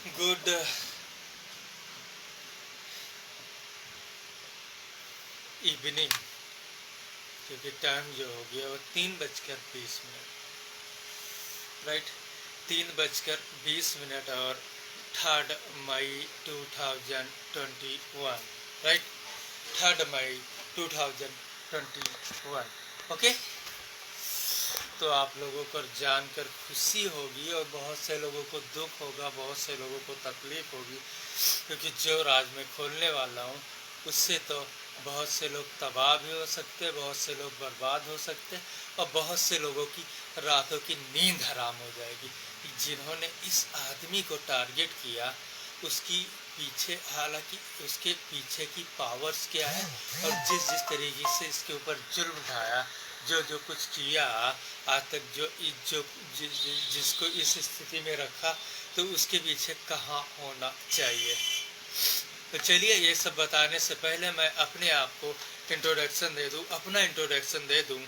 Good evening. क्योंकि time जो हो गया वो 3:20, राइट। 3:20 और 3 मई 2021, राइट। 3 मई 2021, ओके। तो आप लोगों को जानकर खुशी होगी और बहुत से लोगों को दुख होगा, बहुत से लोगों को तकलीफ होगी, क्योंकि जो राज में खोलने वाला हूँ उससे तो बहुत से लोग तबाह भी हो सकते, बहुत से लोग बर्बाद हो सकते, और बहुत से लोगों की रातों की नींद हराम हो जाएगी। जिन्होंने इस आदमी को टारगेट किया उसकी पीछे, हालांकि उसके पीछे की पावर्स क्या है और जिस जिस तरीके से इसके ऊपर जुल्म ढाया, जो जो कुछ किया आज तक, जिसको इस स्थिति में रखा, तो उसके पीछे कहाँ होना चाहिए। तो चलिए, ये सब बताने से पहले मैं अपने आप को इंट्रोडक्शन दे दूं, अपना इंट्रोडक्शन दे दूं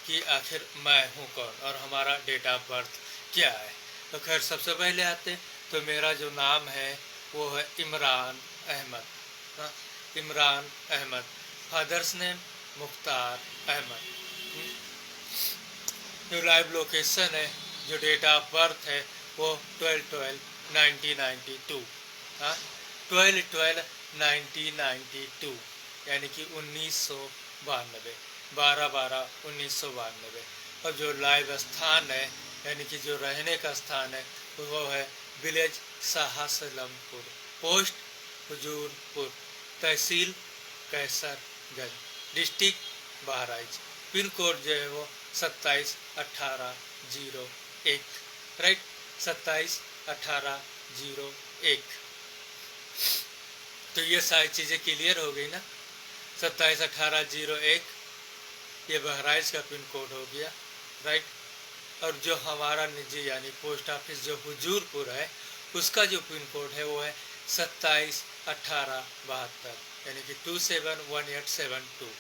कि आखिर मैं हूं कौन और हमारा डेट ऑफ बर्थ क्या है। तो खैर, सबसे पहले आते तो मेरा जो नाम है वो है इमरान अहमद। हाँ, इमरान अहमद। Father's name Mukhtar Ahmed. जो लाइव लोकेशन है, जो डेट ऑफ बर्थ है वो 12/12/1992। हाँ, 12/12/1992, यानी कि 1992, 12/12/1992। और जो लाइव स्थान है, यानी कि जो रहने का स्थान है, वो है village Sahaslampur, post Hujurpur, tehsil Kaisarganj, district Bahraich. Pin code जो है वो 271801, राइट, 271801। तो ये सारी चीज़ें क्लियर हो गई ना। 271801 ये बहराइच का पिन कोड हो गया, राइट। और जो हमारा निजी यानी पोस्ट ऑफिस जो हुजूरपुर है, उसका जो पिन कोड है वो है 271872, यानी कि 271872।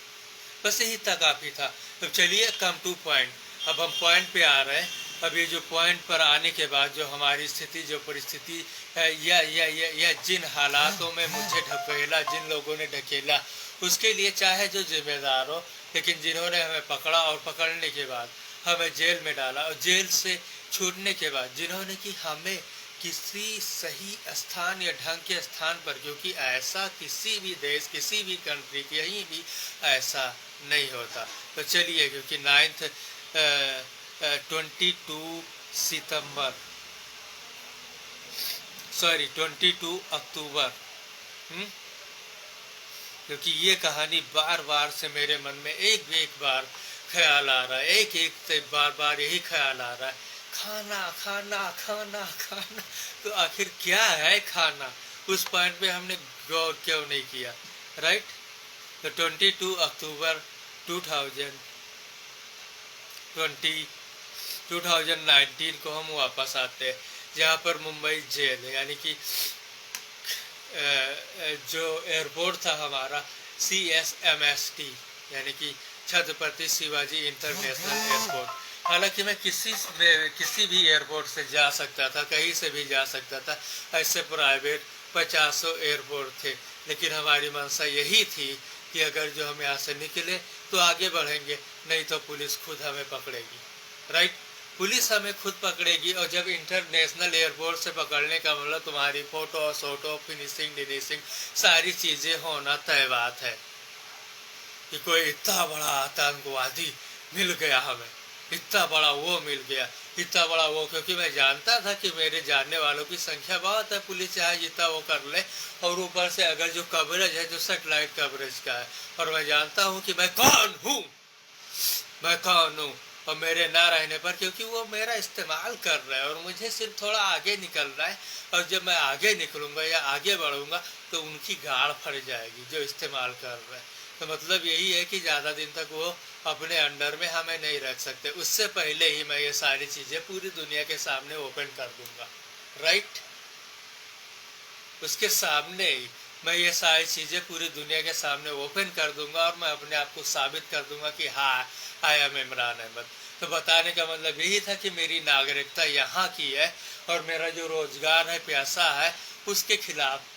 बस यही तक काफ़ी था। तो चलिए, कम टू पॉइंट। अब हम पॉइंट पे आ रहे हैं। अब ये जो पॉइंट पर आने के बाद जो हमारी स्थिति, जो परिस्थिति है, या जिन हालातों में मुझे ढकेला, जिन लोगों ने ढकेला, उसके लिए चाहे जो जिम्मेदार हो, लेकिन जिन्होंने हमें पकड़ा और पकड़ने के बाद हमें जेल में डाला, और जेल से छूटने के बाद जिन्होंने कि हमें किसी सही स्थान या ढंग के स्थान पर, क्योंकि ऐसा किसी भी देश, किसी भी कंट्री, कहीं भी ऐसा नहीं होता। तो चलिए, क्योंकि 22 अक्टूबर, क्योंकि ये कहानी बार बार से मेरे मन में एक बार ख्याल आ रहा है, एक से बार बार यही ख्याल आ रहा है, खाना खाना खाना खाना। तो आखिर क्या है खाना? उस पॉइंट पे हमने गौर क्यों नहीं किया, राइट। तो 22 अक्टूबर 2019 को हम वापस आते हैं, जहाँ पर मुंबई जेल, यानी कि जो एयरपोर्ट था हमारा CSMST, यानी कि छत्रपति शिवाजी इंटरनेशनल एयरपोर्ट। हालांकि मैं किसी भी एयरपोर्ट से जा सकता था, कहीं से भी जा सकता था, ऐसे प्राइवेट 50 एयरपोर्ट थे, लेकिन हमारी मंशा यही थी कि अगर जो हम यहाँ से निकले तो आगे बढ़ेंगे, नहीं तो पुलिस खुद हमें पकड़ेगी, राइट। पुलिस हमें खुद पकड़ेगी, और जब इंटरनेशनल एयरपोर्ट से पकड़ने का मतलब तुम्हारी फोटो, सोटो, फिनिशिंग, डिनिशिंग, सारी चीज़ें होना तय बात है कि कोई इतना बड़ा आतंकवादी मिल गया हमें, इतना बड़ा वो मिल गया, इतना बड़ा वो। क्योंकि मैं जानता था कि मेरे जानने वालों की संख्या बहुत है, पुलिस चाहे जितना वो कर ले, और ऊपर से अगर जो कवरेज है, जो सेटेलाइट कवरेज का है, और मैं जानता हूँ कि मैं कौन हूँ, मैं कौन हूँ, और मेरे ना रहने पर, क्योंकि वो मेरा इस्तेमाल कर रहा है और मुझे सिर्फ थोड़ा आगे निकलना है, और जब मैं आगे निकलूंगा या आगे बढ़ूंगा तो उनकी गाड़ फट जाएगी जो इस्तेमाल कर रहा है। तो मतलब यही है कि ज़्यादा दिन तक वो अपने अंडर में हमें नहीं रख सकते। उससे पहले ही मैं ये सारी चीज़ें पूरी दुनिया के सामने ओपन कर दूंगा, राइट। उसके सामने ही मैं ये सारी चीज़ें पूरी दुनिया के सामने ओपन कर दूंगा, और मैं अपने आप को साबित कर दूंगा कि हाँ, आई एम इमरान अहमद। तो बताने का मतलब यही था कि मेरी नागरिकता यहाँ की है और मेरा जो रोजगार है, पैसा है, उसके खिलाफ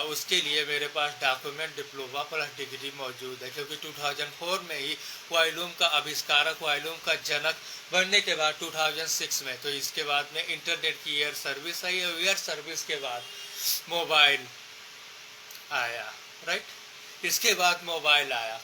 उसके लिए मेरे पास डॉक्यूमेंट, डिप्लोमा प्लस डिग्री मौजूद है। क्योंकि 2004 में ही वाइलूम का आविष्कारक, वाइलूम का जनक बनने के बाद 2006 में, तो इसके बाद में इंटरनेट की एयर सर्विस आई और एयर सर्विस के बाद मोबाइल आया, राइट। इसके बाद मोबाइल आया,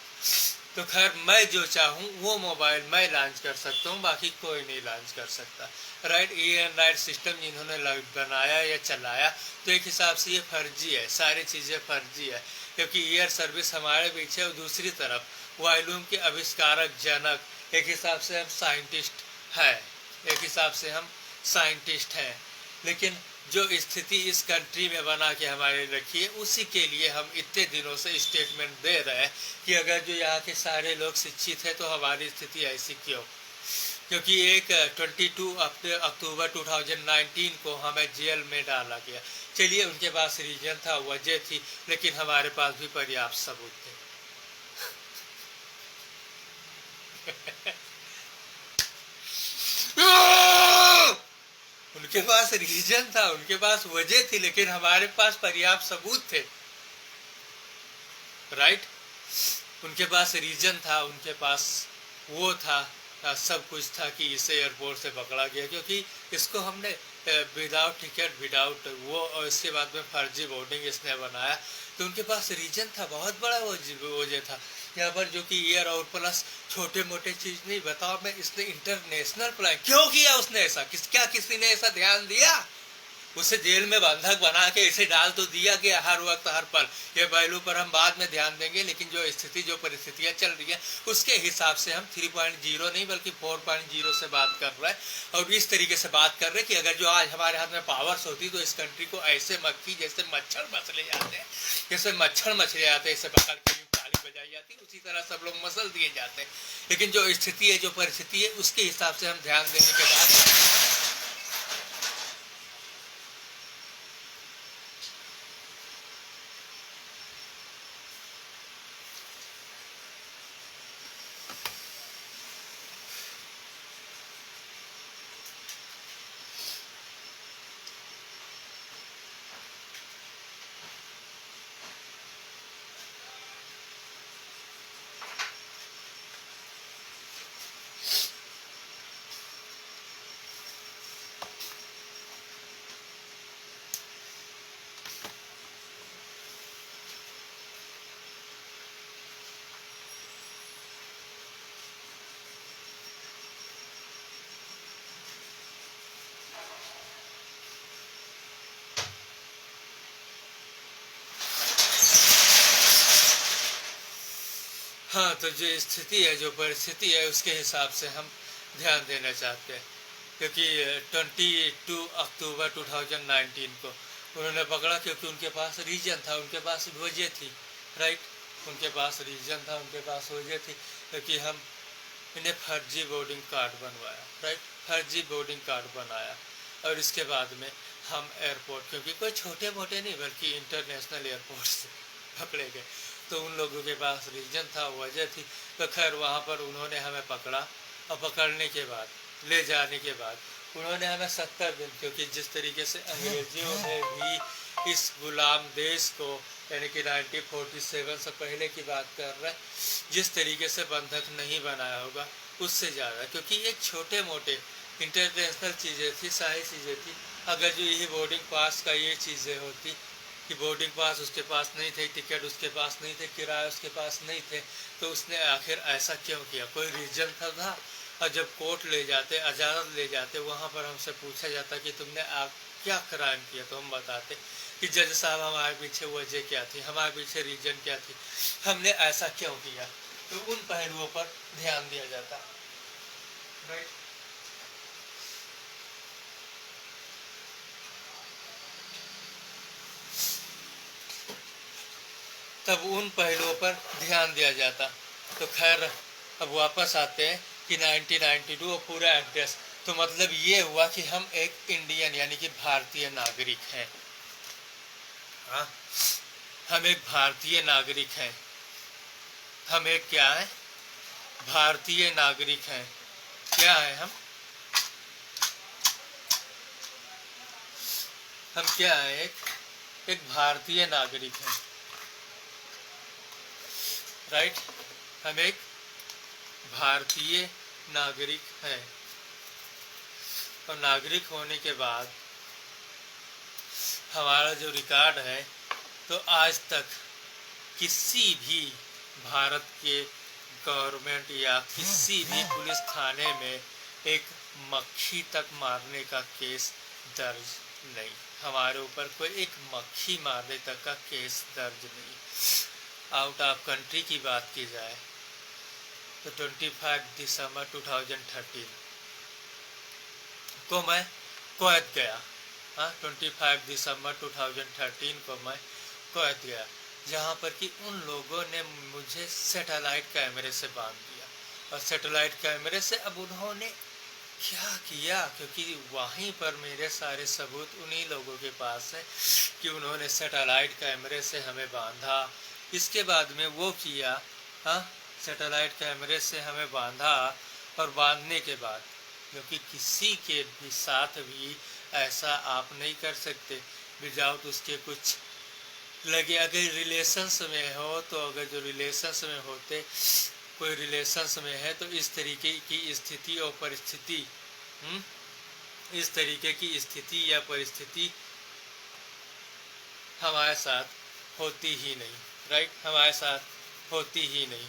तो खैर मैं जो चाहूँ वो मोबाइल मैं लॉन्च कर सकता हूँ, बाकी कोई नहीं लॉन्च कर सकता, राइट। ये एंड्राइड सिस्टम जिन्होंने बनाया या चलाया, तो एक हिसाब से ये फर्जी है, सारी चीज़ें फर्जी है। क्योंकि एयर सर्विस हमारे पीछे और दूसरी तरफ वाइलूम के आविष्कारक, जनक, एक हिसाब से हम साइंटिस्ट हैं, एक हिसाब से हम साइंटिस्ट हैं। लेकिन जो स्थिति इस कंट्री में बना के हमारे रखी है, उसी के लिए हम इतने दिनों से स्टेटमेंट दे रहे हैं कि अगर जो यहाँ के सारे लोग शिक्षित हैं तो हमारी स्थिति ऐसी क्यों। क्योंकि एक 22 अक्टूबर 2019 को हमें जेल में डाला गया। चलिए, उनके पास रीजन था, वजह थी, लेकिन हमारे पास भी पर्याप्त सबूत थे। उनके पास रीजन था, उनके पास वजह थी, लेकिन हमारे पास पर्याप्त सबूत थे, राइट। उनके पास रीजन था, उनके पास वो था, सब कुछ था कि इसे एयरपोर्ट से पकड़ा गया, क्योंकि इसको हमने विदाउट टिकट, विदाउट वो, और इसके बाद में फर्जी बोर्डिंग इसने बनाया। तो उनके पास रीजन था, बहुत बड़ा वजह था यहाँ पर, जो कि एयर और प्लस छोटे मोटे चीज नहीं। बताओ, मैं इसने इंटरनेशनल प्लान क्यों किया उसने ऐसा, क्या किसी ने ऐसा ध्यान दिया? उसे जेल में बंधक बना के इसे डाल तो दिया गया हर वक्त हर पल। ये पहलू पर हम बाद में ध्यान देंगे, लेकिन जो स्थिति, जो परिस्थितियां चल रही है, उसके हिसाब से हम 3.0 नहीं बल्कि 4.0 से बात कर रहे हैं। और इस तरीके से बात कर रहे हैं कि अगर जो आज हमारे हाथ में पावर्स होती तो इस कंट्री को ऐसे मक्खी जैसे मच्छर मसले जाते हैं, जैसे मच्छर मछले जाते हैं, इसे पकड़ के ताली बजाई जाती, उसी तरह सब लोग मसल दिए जाते हैं। लेकिन जो स्थिति है, जो परिस्थिति है, उसके हिसाब से हम ध्यान देने के बाद हाँ, तो जो स्थिति है, जो परिस्थिति है, उसके हिसाब से हम ध्यान देना चाहते हैं। क्योंकि 22 अक्टूबर 2019 को उन्होंने पकड़ा, क्योंकि उनके पास रीजन था, उनके पास वजह थी, राइट। उनके पास रीजन था, उनके पास वजह थी, क्योंकि हम इन्हें फर्जी बोर्डिंग कार्ड बनवाया, राइट, फर्जी बोर्डिंग कार्ड बनाया। और इसके बाद में हम एयरपोर्ट, क्योंकि कोई छोटे मोटे नहीं बल्कि इंटरनेशनल एयरपोर्ट से पकड़े गए, तो उन लोगों के पास रीजन था, वजह थी। तो खैर वहाँ पर उन्होंने हमें पकड़ा, और पकड़ने के बाद, ले जाने के बाद उन्होंने हमें 70 दिन, क्योंकि जिस तरीके से अंग्रेजियों ने भी इस गुलाम देश को, यानी कि 1947 से पहले की बात कर रहे हैं, जिस तरीके से बंधक नहीं बनाया होगा उससे ज़्यादा, क्योंकि ये छोटे मोटे इंटरनेशनल चीज़ें थी, सारी चीज़ें थी। अगर जो यही बोर्डिंग पास का ये चीज़ें होती कि बोर्डिंग पास उसके पास नहीं थे, टिकट उसके पास नहीं थे, किराए उसके पास नहीं थे, तो उसने आखिर ऐसा क्यों किया? कोई रीजन था? और जब कोर्ट ले जाते, अदालत ले जाते, वहाँ पर हमसे पूछा जाता कि तुमने आप क्या क्राइम किया, तो हम बताते कि जज साहब हमारे पीछे वजह क्या थी, हमारे पीछे रीजन क्या थी, हमने ऐसा क्यों किया। तो उन पहलुओं पर ध्यान दिया जाता, राइट। तब उन पहलुओं पर ध्यान दिया जाता। तो खैर अब वापस आते हैं कि 1992 पूरा एड्रेस, तो मतलब ये हुआ कि हम एक इंडियन यानी कि भारतीय नागरिक हैं। हाँ, हम एक भारतीय नागरिक हैं। हम एक क्या है? भारतीय नागरिक हैं। क्या है? हम क्या है? एक भारतीय नागरिक हैं, राइट? हम एक भारतीय नागरिक हैं, और नागरिक होने के बाद हमारा जो रिकॉर्ड है, तो आज तक किसी भी भारत के गवर्नमेंट या किसी भी पुलिस थाने में एक मक्खी तक मारने का केस दर्ज नहीं। हमारे ऊपर कोई एक मक्खी मारने तक का केस दर्ज नहीं। आउट ऑफ कंट्री की बात की जाए तो 25 दिसंबर 2013 को मैं कुवैत गया। 25 दिसंबर 2013 को मैं कुवैत गया, जहाँ पर कि उन लोगों ने मुझे सैटेलाइट कैमरे से बांध दिया। और सैटेलाइट कैमरे से अब उन्होंने क्या किया, क्योंकि वहीं पर मेरे सारे सबूत उन्हीं लोगों के पास है कि उन्होंने सैटेलाइट कैमरे से हमें बांधा। इसके बाद में वो किया, सैटेलाइट कैमरे से हमें बांधा, और बांधने के बाद, क्योंकि किसी के भी साथ भी ऐसा आप नहीं कर सकते विदाउट उसके कुछ लगे। अगर रिलेशंस में हो तो, अगर जो रिलेशंस में होते, कोई रिलेशंस में है, तो इस तरीके की स्थिति और परिस्थिति, इस तरीके की स्थिति या परिस्थिति हमारे साथ होती ही नहीं, राइट? हमारे साथ होती ही नहीं।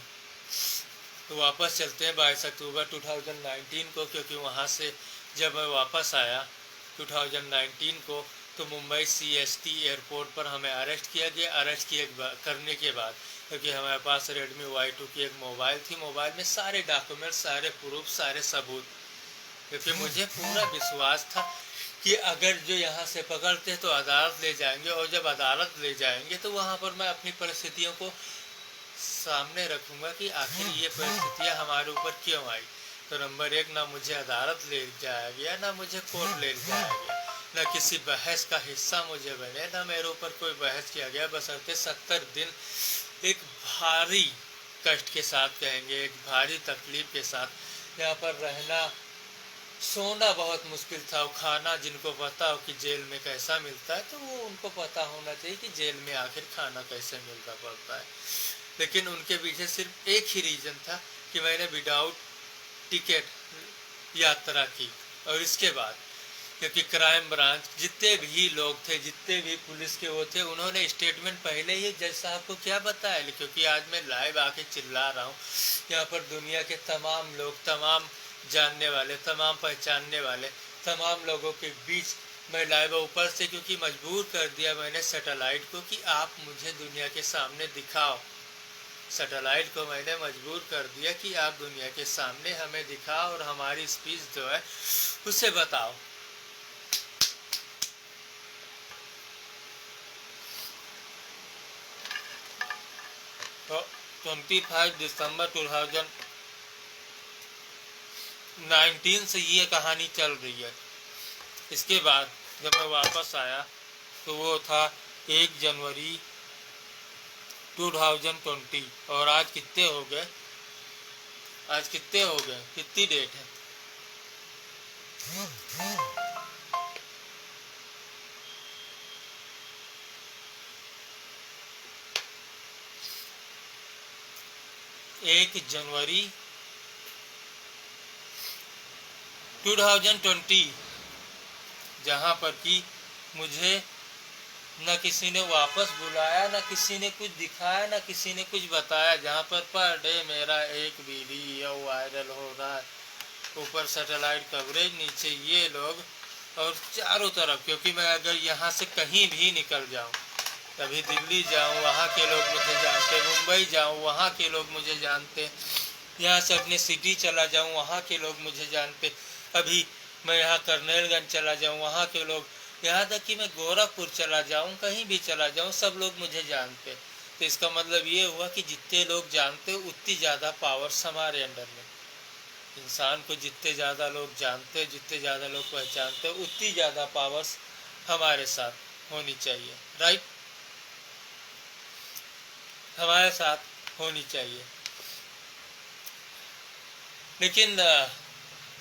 तो वापस चलते हैं 22 अक्टूबर 2019 को, क्योंकि वहाँ से जब मैं वापस आया 2019 को, तो मुंबई CST एयरपोर्ट पर हमें अरेस्ट किया गया। अरेस्ट करने के बाद, क्योंकि हमारे पास Redmi Y2 की एक मोबाइल थी, मोबाइल में सारे डॉक्यूमेंट, सारे प्रूफ, सारे सबूत, क्योंकि मुझे पूरा विश्वास था कि अगर जो यहाँ से पकड़ते तो अदालत ले जाएंगे, और जब अदालत ले जाएंगे तो वहाँ पर मैं अपनी परिस्थितियों को सामने रखूँगा कि आखिर ये परिस्थितियाँ हमारे ऊपर क्यों आई। तो नंबर 1, ना मुझे अदालत ले जाया गया, ना मुझे कोर्ट ले जाया गया, न किसी बहस का हिस्सा मुझे बने, ना मेरे ऊपर कोई बहस किया गया। बशर्ते 70 दिन एक भारी कष्ट के साथ, कहेंगे एक भारी तकलीफ के साथ यहाँ पर रहना, सोना बहुत मुश्किल था। खाना, जिनको पता हो कि जेल में कैसा मिलता है, तो वो उनको पता होना चाहिए कि जेल में आखिर खाना कैसे मिलता पड़ता है। लेकिन उनके पीछे सिर्फ एक ही रीज़न था कि मैंने विदाउट टिकट यात्रा की। और इसके बाद, क्योंकि क्राइम ब्रांच जितने भी लोग थे, जितने भी पुलिस के वो थे, उन्होंने स्टेटमेंट पहले ही जज साहब को क्या बताया, क्योंकि आज मैं लाइव आके चिल्ला रहा हूँ। यहाँ पर दुनिया के तमाम लोग, तमाम जानने वाले, तमाम पहचानने वाले, तमाम लोगों के बीच मैं लाइव ऊपर से, क्योंकि मजबूर कर दिया मैंने सैटेलाइट को कि आप मुझे दुनिया के सामने दिखाओ। सैटेलाइट को मैंने मजबूर कर दिया कि आप दुनिया के सामने हमें दिखाओ और हमारी स्पीच जो है उसे बताओ। तो 25 दिसंबर 2019 से ये कहानी चल रही है। इसके बाद जब मैं वापस आया तो वो था 1 जनवरी 2020, और आज कितने हो गए? आज कितने हो गए? कितनी डेट है? एक जनवरी 2020, जहाँ पर कि मुझे न किसी ने वापस बुलाया, न किसी ने कुछ दिखाया, न किसी ने कुछ बताया, जहाँ पर डे मेरा एक वीडियो वायरल हो रहा है, ऊपर सैटेलाइट कवरेज, नीचे ये लोग, और चारों तरफ। क्योंकि मैं अगर यहाँ से कहीं भी निकल जाऊँ, कभी दिल्ली जाऊँ, वहाँ के लोग मुझे जानते, मुंबई जाऊँ, वहाँ के लोग मुझे जानते, यहाँ से अपने सिटी चला जाऊँ, वहाँ के लोग मुझे जानते, अभी मैं यहाँ करनेलगंज चला जाऊँ, वहाँ के लोग, यहाँ तक कि मैं गोरखपुर चला जाऊँ, कहीं भी चला जाऊँ, सब लोग मुझे जानते। तो इसका मतलब ये हुआ कि जितने लोग जानते उतनी ज़्यादा पावर्स हमारे अंडर में। इंसान को जितने ज़्यादा लोग जानते, जितने ज़्यादा लोग पहचानते, उतनी ज़्यादा पावर्स हमारे साथ होनी चाहिए, राइट? हमारे साथ होनी चाहिए। लेकिन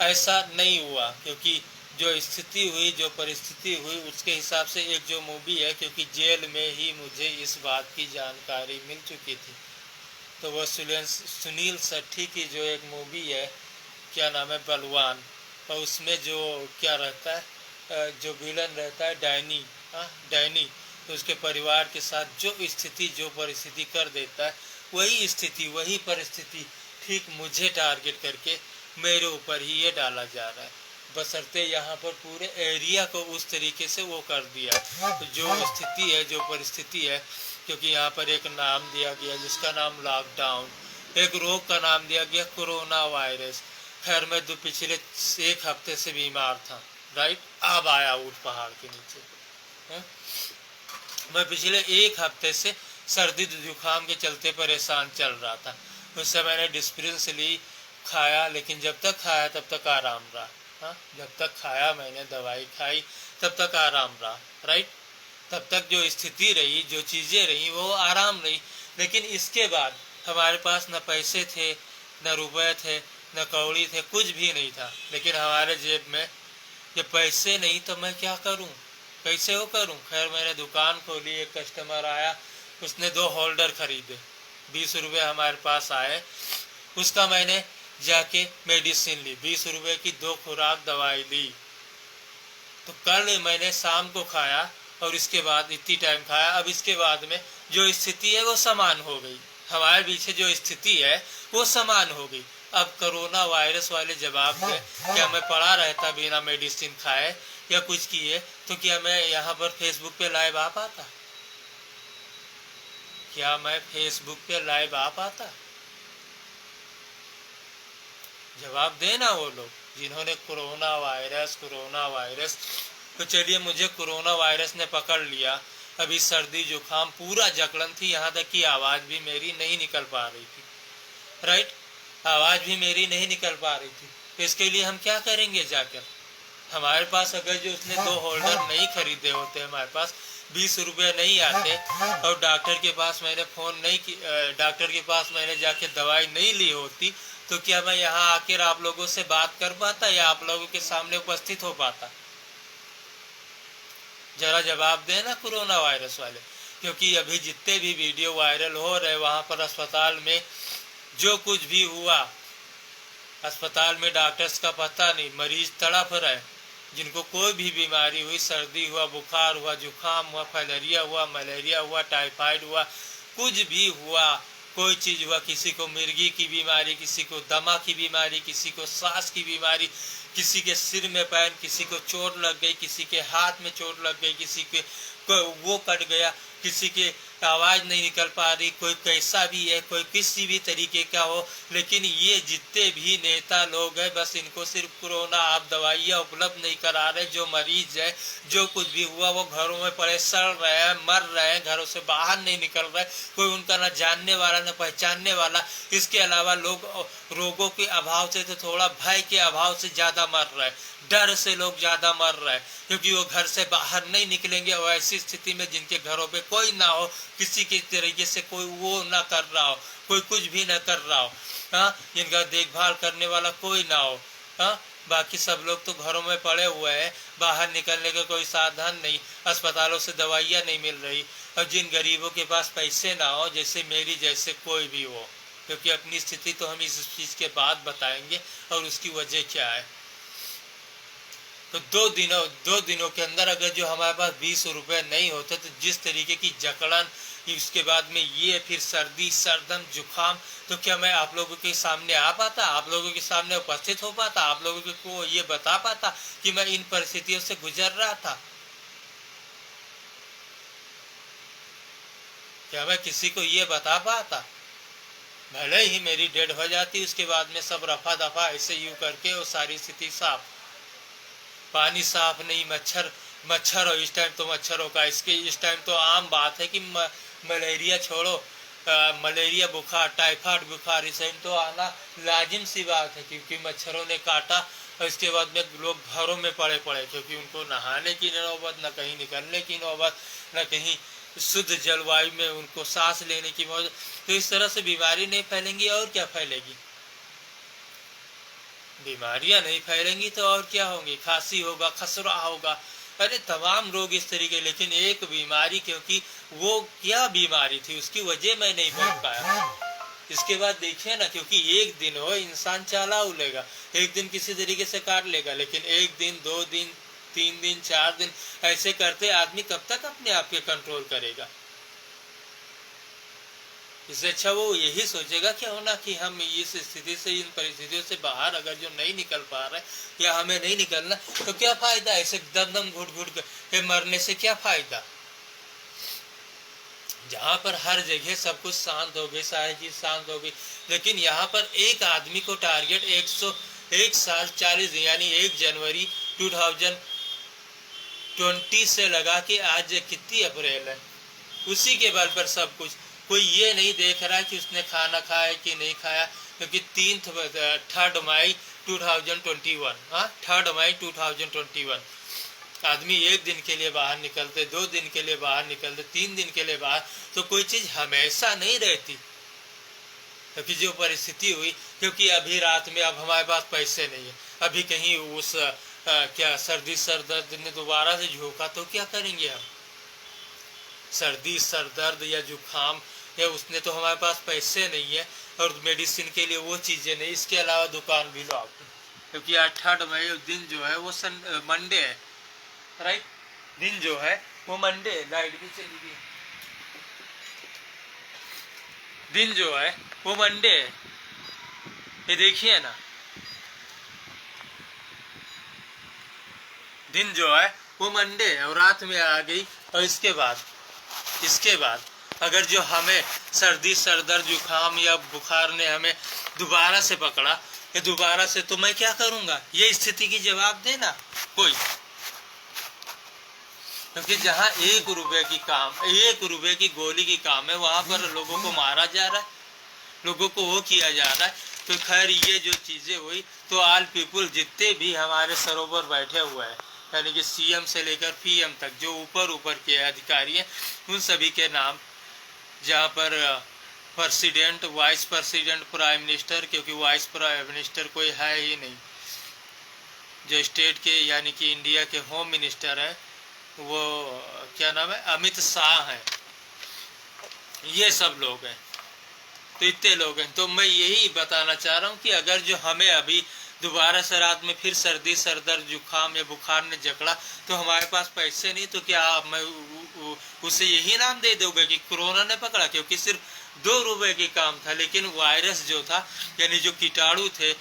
ऐसा नहीं हुआ, क्योंकि जो स्थिति हुई, जो परिस्थिति हुई, उसके हिसाब से एक जो मूवी है, क्योंकि जेल में ही मुझे इस बात की जानकारी मिल चुकी थी, तो वो सुनील शेट्टी की जो एक मूवी है, क्या नाम है, बलवान, और उसमें जो क्या रहता है, जो विलन रहता है डैनी, डैनी, तो उसके परिवार के साथ जो स्थिति, जो परिस्थिति कर देता है, वही स्थिति, वही परिस्थिति ठीक मुझे टारगेट करके मेरे ऊपर ही ये डाला जा रहा है, बशर्ते यहाँ पर पूरे एरिया को उस तरीके से वो कर दिया। तो जो स्थिति है, जो परिस्थिति है, क्योंकि यहाँ पर एक नाम दिया गया जिसका नाम लॉकडाउन, एक रोग का नाम दिया गया कोरोना वायरस। खैर मैं पिछले 1 हफ्ते से बीमार था, राइट, अब आया ऊँट पहाड़ के नीचे। मैं पिछले 1 हफ्ते से सर्दी जुकाम के चलते परेशान चल रहा था। उससे मैंने डिस्प्रिन से ली, खाया, लेकिन जब तक खाया तब तक आराम रहा। जब तक खाया मैंने, दवाई खाई, तब तक आराम रहा, राइट। तब तक जो स्थिति रही, जो चीज़ें रही, वो आराम रही। लेकिन इसके बाद हमारे पास न पैसे थे, न रुपए थे, न कौड़ी थे, कुछ भी नहीं था। लेकिन हमारे जेब में जब पैसे नहीं तो मैं क्या करूं, कैसे वो करूं। खैर मैंने दुकान खोली, एक कस्टमर आया, उसने 2 होल्डर खरीदे, 20 रुपये हमारे पास आए, उसका मैंने जाके मेडिसिन ली, 20 रुपये की 2 खुराक दवाई ली। तो कल मैंने शाम को खाया और इसके बाद इतनी टाइम खाया। अब इसके बाद में जो स्थिति है वो समान हो गई, हमारे पीछे जो स्थिति है वो समान हो गई। अब कोरोना वायरस वाले जवाब में क्या मैं पड़ा रहता बिना मेडिसिन खाए या कुछ किए, तो क्या मैं यहाँ पर फेसबुक पे लाइव आ पाता? क्या मैं फेसबुक पे लाइव आ पाता? जवाब देना वो लोग जिन्होंने कोरोना वायरस। तो चलिए, मुझे कोरोना वायरस ने पकड़ लिया, अभी सर्दी जुकाम पूरा जकड़न थी, यहाँ तक कि आवाज़ भी मेरी नहीं निकल पा रही थी, राइट, आवाज़ भी मेरी नहीं निकल पा रही थी। तो इसके लिए हम क्या करेंगे जाकर? हमारे पास अगर जो उसने 2 होल्डर नहीं खरीदे होते, हमारे पास 20 रुपये नहीं आते, और डॉक्टर के पास मैंने फ़ोन नहीं की, डॉक्टर के पास मैंने जाके दवाई नहीं ली होती, तो क्या मैं यहाँ आकर आप लोगों से बात कर पाता या आप लोगों के सामने उपस्थित हो पाता? जरा जवाब देना कोरोना वायरस वाले। क्योंकि अभी जितने भी वीडियो वायरल हो रहे, वहाँ पर अस्पताल में जो कुछ भी हुआ, अस्पताल में डॉक्टर्स का पता नहीं, मरीज तड़प रहे, जिनको कोई भी बीमारी हुई, सर्दी हुआ, बुखार हुआ, जुकाम हुआ, फाइलेरिया हुआ, मलेरिया हुआ, टाइफाइड हुआ, कुछ भी हुआ, कोई चीज़ हुआ, किसी को मिर्गी की बीमारी, किसी को दमा की बीमारी, किसी को सांस की बीमारी, किसी के सिर में पैन, किसी को चोट लग गई, किसी के हाथ में चोट लग गई, किसी के वो कट गया, किसी के आवाज़ नहीं निकल पा रही, कोई कैसा भी है, कोई किसी भी तरीके का हो। लेकिन ये जितने भी नेता लोग हैं, बस इनको सिर्फ कोरोना आप दवाइयाँ उपलब्ध नहीं करा रहे। जो मरीज है, जो कुछ भी हुआ, वो घरों में पड़े सड़ रहे हैं, मर रहे हैं, घरों से बाहर नहीं निकल रहे, कोई उनका न जानने वाला न पहचानने वाला। इसके अलावा लोग रोगों के अभाव से, तो थोड़ा भय के अभाव से ज़्यादा मर रहे हैं, डर से लोग ज़्यादा मर रहे हैं, क्योंकि वो घर से बाहर नहीं निकलेंगे। और ऐसी स्थिति में जिनके घरों पे कोई ना हो, किसी के तरीके से कोई वो ना कर रहा हो, कोई कुछ भी ना कर रहा हो, जिनका देखभाल करने वाला कोई ना हो, बाकी सब लोग तो घरों में पड़े हुए हैं, बाहर निकलने का कोई साधन नहीं, अस्पतालों से दवाइयाँ नहीं मिल रही। और जिन गरीबों के पास पैसे ना हो, जैसे मेरी जैसे कोई भी हो, क्योंकि अपनी स्थिति तो हम इस चीज़ के बाद बताएंगे और उसकी वजह क्या है। तो 2 दिनों के अंदर अगर जो हमारे पास 20 रुपये नहीं होते, तो जिस तरीके की जकड़न, उसके बाद में ये फिर सर्दी, सरदम, जुकाम, तो क्या मैं आप लोगों के सामने आ पाता, आप लोगों के सामने उपस्थित हो पाता, आप लोगों को ये बता पाता कि मैं इन परिस्थितियों से गुजर रहा था? क्या मैं किसी को ये बता पाता? भले ही मेरी डेड हो जाती, उसके बाद में सब रफा दफा ऐसे यूँ करके वो सारी स्थिति साफ, पानी साफ नहीं, मच्छर हो। इस टाइम तो मच्छरों का, इस टाइम तो आम बात है कि मलेरिया छोड़ो, मलेरिया बुखार, टाइफाइड बुखार, इस टाइम तो आना लाजिम सी बात है, क्योंकि मच्छरों ने काटा। और इसके बाद में लोग घरों में पड़े, क्योंकि उनको नहाने की नौबत, न कहीं निकलने की नौबत, न कहीं शुद्ध जलवायु में उनको सांस लेने की मौज। तो इस तरह से बीमारी नहीं फैलेंगी और क्या फैलेगी? बीमारियां नहीं फैलेंगी तो और क्या होंगी, खांसी होगा, खसरा होगा, अरे तमाम रोग इस तरीके। लेकिन एक बीमारी, क्योंकि वो क्या बीमारी थी उसकी वजह मैं नहीं बन पाया। इसके बाद देखिए ना, क्योंकि एक दिन हो इंसान चाला उलेगा, एक दिन किसी तरीके से काट लेगा, लेकिन एक दिन, 2 दिन, 3 दिन, 4 दिन ऐसे करते आदमी कब तक अपने आप के कंट्रोल करेगा। इससे अच्छा वो यही सोचेगा कि होना कि हम इस स्थिति से, इन परिस्थितियों से बाहर अगर जो नहीं निकल पा रहे या हमें नहीं निकलना तो क्या फायदा, ऐसे दम दम घुट घुट के मरने से क्या फायदा। जहाँ पर हर जगह सब कुछ शांत हो गई, सारी चीज शांत हो गई, लेकिन यहाँ पर एक आदमी को टारगेट 101 साल 40 यानी 1 जनवरी 2020 से लगा के आज कितनी अप्रैल है, उसी के बल पर सब कुछ। कोई ये नहीं देख रहा कि उसने खाना खाया कि नहीं खाया, क्योंकि 3 मई 2021, 3 मई 2021 आदमी एक दिन के लिए बाहर निकलते, 2 दिन के लिए बाहर निकलते, 3 दिन के लिए बाहर, तो कोई चीज हमेशा नहीं रहती। क्योंकि जो परिस्थिति हुई, क्योंकि अभी रात में अब हमारे पास पैसे नहीं है, अभी कहीं उस क्या सर्दी सर दर्द ने दोबारा से झोंका तो क्या करेंगे हम। सर्दी सर दर्द या जुकाम या उसने तो हमारे पास पैसे नहीं है और मेडिसिन के लिए वो चीजें नहीं, इसके अलावा दुकान भी लो आप, क्योंकि 8 मई दिन जो है वो मंडे है, राइट, दिन जो है वो मंडे, लाइट भी चली गई, दिन जो है वो मंडे है, ये देखिए ना, दिन जो है वो मंडे है और रात में आ गई। और इसके बाद अगर जो हमें सर्दी सर दर्द जुकाम या बुखार ने हमें दोबारा से पकड़ा या दोबारा से, तो मैं क्या करूंगा, ये स्थिति की जवाब देना कोई। क्योंकि जहाँ 1 रुपए की काम, 1 रुपए की गोली की काम है, वहां पर लोगों को मारा जा रहा है, लोगों को वो किया जा रहा है। तो खैर ये जो चीजें हुई, तो ऑल पीपुल जितने भी हमारे सरोवर बैठे हुए हैं, यानी कि सीएम से लेकर पीएम तक, जो ऊपर के अधिकारी हैं, उन सभी के नाम, जहाँ पर president, vice president, prime minister, क्योंकि वाइस प्राइम मिनिस्टर कोई है ही नहीं, जो स्टेट के यानी कि इंडिया के होम मिनिस्टर है, वो क्या नाम है, अमित शाह है, ये सब लोग हैं, तो इतने लोग हैं। तो मैं यही बताना चाह रहा हूँ कि अगर जो हमें अभी दोबारा से रात में फिर सर्दी सर दर्द जुकाम या बुखार ने जकड़ा, तो हमारे पास पैसे नहीं, तो क्या मैं उसे यही नाम दे दोगे कि कोरोना ने पकड़ा, क्योंकि सिर्फ 2 रुपए की काम था, लेकिन वायरस जो था, यानी जो कीटाणु थे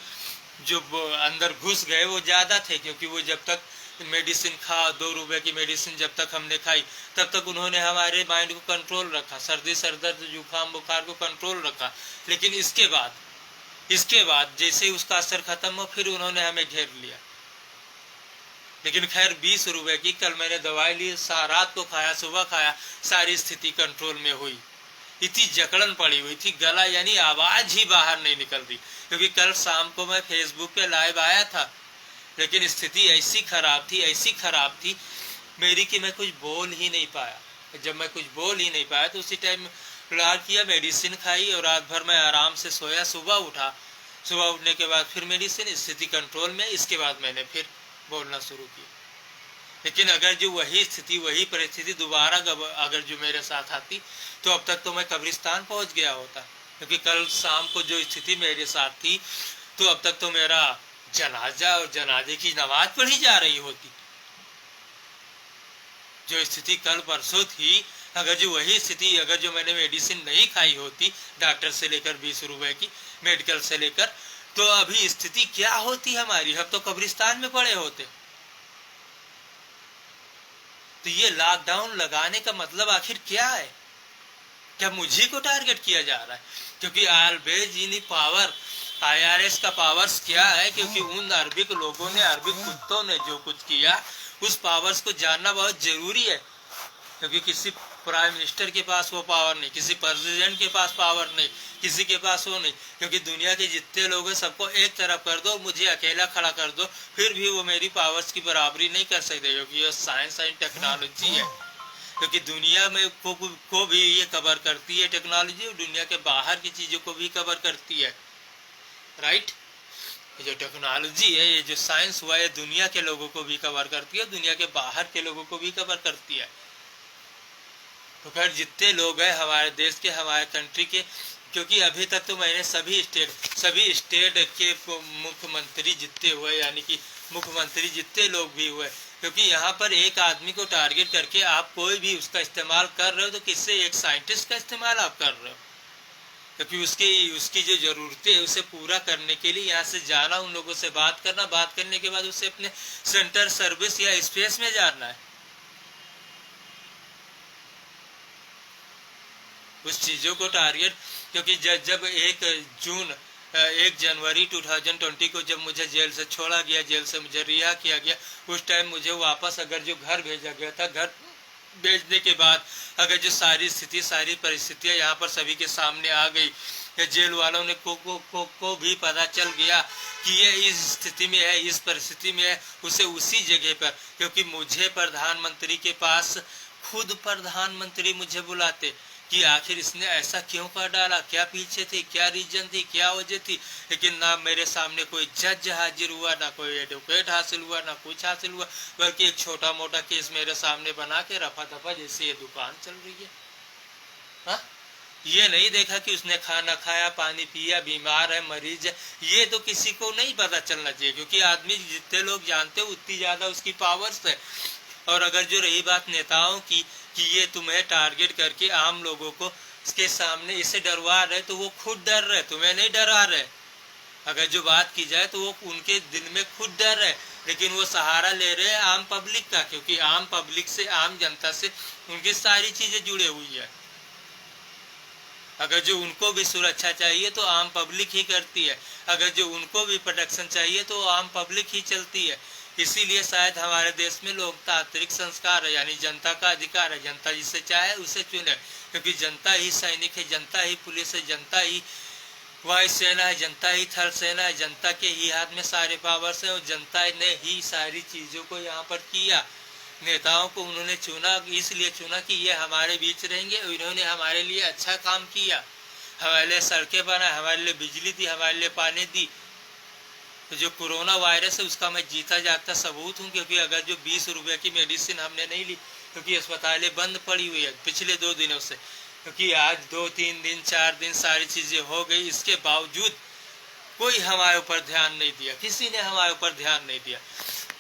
जो अंदर घुस गए, वो ज्यादा थे, क्योंकि वो जब तक मेडिसिन खा, 2 रुपए की मेडिसिन जब तक हमने खाई, तब तक उन्होंने हमारे माइंड को कंट्रोल रखा, सर्दी सर दर्द जुकाम बुखार को कंट्रोल रखा। लेकिन इसके बाद जैसे ही उसका असर खत्म हो, फिर उन्होंने हमें घेर लिया। लेकिन खैर 20 रुपए की कल मैंने दवाई ली, रात को खाया, सुबह खाया, सारी स्थिति कंट्रोल में हुई। इतनी जकड़न पड़ी हुई थी, गला यानी आवाज ही बाहर नहीं निकल रही, क्योंकि कल शाम को मैं फेसबुक पे लाइव आया था, लेकिन स्थिति ऐसी खराब थी मेरी कि मैं कुछ बोल ही नहीं पाया। जब मैं कुछ बोल ही नहीं पाया तो उसी टाइम फिलहाल किया, मेडिसिन खाई और रात भर मैं आराम से सोया। सुबह उठने के बाद फिर मेडिसिन, स्थिति कंट्रोल में, इसके बाद मैंने फिर बोलना शुरू किया। लेकिन अगर जो वही स्थिति, वही परिस्थिति दोबारा अगर जो मेरे साथ आती, तो अब तक तो मैं कब्रिस्तान पहुंच गया होता, क्योंकि कल शाम को जो स्थिति मेरे साथ थी, तो अब तक तो मेरा जनाजा और जनाजे की नमाज पढ़ी जा रही होती। जो स्थिति कल परसों थी, अगर जो वही स्थिति, अगर जो मैंने मेडिसिन नहीं खाई होती, डॉक्टर से लेकर 20 रुपए की, मेडिकल से लेकर, तो अभी स्थिति क्या होती हमारी, हम तो कब्रिस्तान में पड़े होते। तो ये लॉकडाउन लगाने का मतलब आखिर क्या है? क्या मुझे को टारगेट किया जा रहा है? क्योंकि ऑलवेज इन पावर, IRS का पावर्स क्या है, क्योंकि उन अरबिक लोगों ने, अरबिक कुत्तों ने जो कुछ किया, उस पावर्स को जानना बहुत जरूरी है। क्योंकि किसी प्राइम मिनिस्टर के पास वो पावर नहीं, किसी प्रेसिडेंट के पास पावर नहीं, किसी के पास वो नहीं, क्योंकि दुनिया के जितने लोग हैं सबको एक तरफ कर दो, मुझे अकेला खड़ा कर दो, फिर भी वो मेरी पावर्स की बराबरी नहीं कर सकते, क्योंकि ये साइंस एंड टेक्नोलॉजी है। क्योंकि दुनिया में को भी ये कवर करती है टेक्नोलॉजी, और दुनिया के बाहर की चीजों को भी कवर करती है, राइट। ये जो टेक्नोलॉजी है, ये जो साइंस हुआ है, दुनिया के लोगों को भी कवर करती है, दुनिया के बाहर के लोगों को भी कवर करती है। तो खैर जितने लोग हैं हमारे देश के, हमारे कंट्री के, क्योंकि अभी तक तो मैंने सभी स्टेट के मुख्यमंत्री जितने हुए, यानी कि मुख्यमंत्री जितने लोग भी हुए, क्योंकि यहाँ पर एक आदमी को टारगेट करके आप कोई भी उसका इस्तेमाल कर रहे हो तो किससे, एक साइंटिस्ट का इस्तेमाल आप कर रहे हो, क्योंकि उसकी जो जरूरतें है उसे पूरा करने के लिए यहाँ से जाना, उन लोगों से बात करना, बात करने के बाद उसे अपने सेंटर, सर्विस या स्पेस में जाना है, उस चीज़ों को टारगेट। क्योंकि जब 1 जनवरी 2020 को जब मुझे जेल से छोड़ा गया, जेल से मुझे रिहा किया गया, उस टाइम मुझे वापस अगर जो घर भेजा गया था, घर भेजने के बाद अगर जो सारी स्थिति, सारी परिस्थितियां यहाँ पर सभी के सामने आ गई, जेल वालों ने को भी पता चल गया कि ये इस स्थिति में है, इस परिस्थिति में है, उसे उसी जगह पर, क्योंकि मुझे प्रधानमंत्री के पास खुद प्रधानमंत्री मुझे बुलाते कि आखिर इसने ऐसा क्यों कर डाला, क्या पीछे थी, क्या रीजन थी, क्या वजह थी, लेकिन ना मेरे सामने कोई जज हाजिर हुआ, ना कोई एडवोकेट हासिल हुआ, ना कुछ हासिल हुआ, बल्कि एक छोटा मोटा केस मेरे सामने बना के रफा दफा जैसे ये दुकान चल रही है। हा? ये नहीं देखा कि उसने खाना खाया, पानी पिया, बीमार है, मरीज है, ये तो किसी को नहीं पता चलना चाहिए, क्योंकि आदमी जितने लोग जानते हो उतनी ज्यादा उसकी पावर्स है। और अगर जो रही बात नेताओं की कि ये तुम्हें टारगेट करके आम लोगों को इसके सामने इसे डरवा रहे, तो वो खुद डर रहे, तुम्हें नहीं डरा रहे। अगर जो बात की जाए तो वो उनके दिल में खुद डर है, लेकिन वो सहारा ले रहे हैं आम पब्लिक का, क्योंकि आम पब्लिक से, आम जनता से उनकी सारी चीजें जुड़े हुई है। अगर जो उनको भी सुरक्षा चाहिए तो आम पब्लिक ही करती है, अगर जो उनको भी प्रोटेक्शन चाहिए तो आम पब्लिक ही चलती है। इसीलिए शायद हमारे देश में लोकतांत्रिक संस्कार है, यानी जनता का अधिकार है, जनता जिसे चाहे उसे चुने, क्योंकि जनता ही सैनिक है, जनता ही पुलिस है, जनता ही वायुसेना है, जनता ही थल सेना है, जनता के ही हाथ में सारे पावर्स है, और जनता ने ही सारी चीजों को यहाँ पर किया। नेताओं को उन्होंने चुना, इसलिए चुना कि ये हमारे बीच रहेंगे, इन्होंने हमारे लिए अच्छा काम किया, हमारे लिए सड़कें बनाए, हमारे लिए बिजली दी, हमारे लिए पानी दी। तो जो कोरोना वायरस है उसका मैं जीता जागता सबूत हूँ, क्योंकि अगर जो 20 रुपये की मेडिसिन हमने नहीं ली, क्योंकि अस्पतालें बंद पड़ी हुई है पिछले 2 दिनों से, क्योंकि आज 2-3 दिन 4 दिन सारी चीजें हो गई, इसके बावजूद कोई हमारे ऊपर ध्यान नहीं दिया, किसी ने हमारे ऊपर ध्यान नहीं दिया।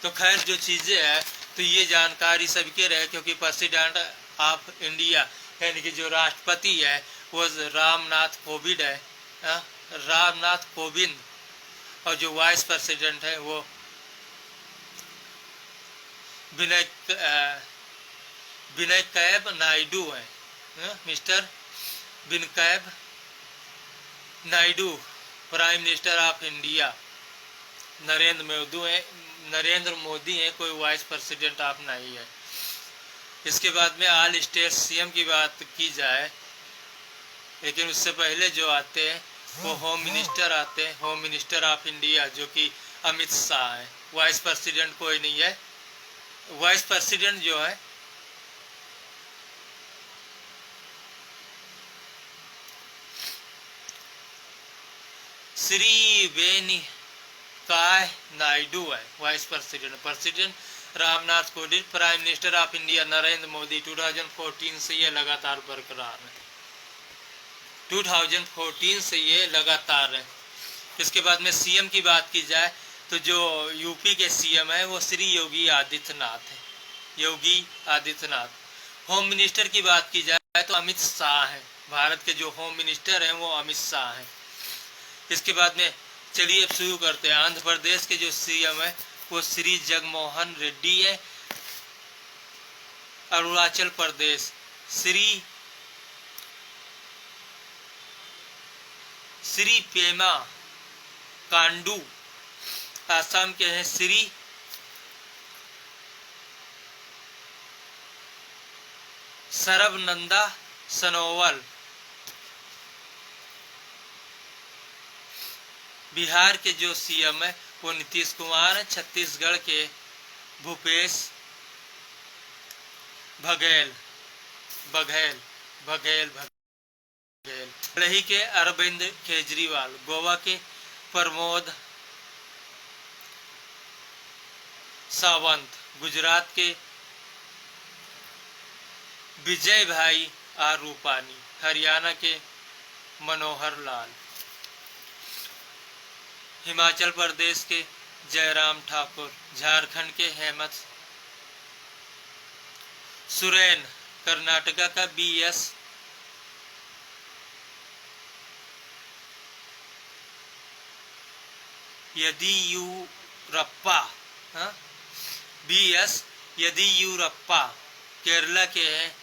तो खैर जो चीजें है, तो ये जानकारी सबके रहे, क्योंकि प्रेसिडेंट ऑफ इंडिया यानी कि जो राष्ट्रपति है वो रामनाथ कोविंद है, रामनाथ कोविंद, और जो वाइस प्रेसिडेंट है वो विनय कैब नायडू है, mister Venkaiah Naidu. Prime minister of India Narendra Modi है, कोई वाइस प्रेसिडेंट ऑफ नहीं है। इसके बाद में ऑल स्टेट सीएम की बात की जाए, लेकिन उससे पहले जो आते हैं वो होम मिनिस्टर आते हैं, होम मिनिस्टर ऑफ इंडिया जो कि अमित शाह है। वाइस प्रेसिडेंट कोई नहीं है, वाइस प्रेसिडेंट जो है श्री वेंकैया नायडू है vice president. President Ramnath Kovind, prime minister of India Narendra Modi 2014 से ये लगातार बरकरार है, 2014 से ये लगातार है। इसके बाद में सीएम की बात की जाए तो जो यूपी के सीएम है वो श्री योगी आदित्यनाथ है, योगी आदित्यनाथ। होम मिनिस्टर की बात की जाए तो अमित शाह है, भारत के जो होम मिनिस्टर हैं वो अमित शाह हैं। इसके बाद में चलिए अब शुरू करते हैं। आंध्र प्रदेश के जो सीएम है वो श्री जगनमोहन रेड्डी है। अरुणाचल प्रदेश श्री पेमा कांडू। आसाम के हैं श्री सर्बानंद सोनोवाल। बिहार के जो सीएम है वो नीतीश कुमार है। छत्तीसगढ़ के भूपेश बघेल। दिल्ली के अरविंद केजरीवाल। गोवा के प्रमोद सावंत, गुजरात के विजय भाई आर रूपानी, हरियाणा के मनोहर लाल, हिमाचल प्रदेश के जयराम ठाकुर, झारखंड के हेमंत सुरेन, कर्नाटका का BS येदियुरप्पा, BS येदियुरप्पा, केरला के हैं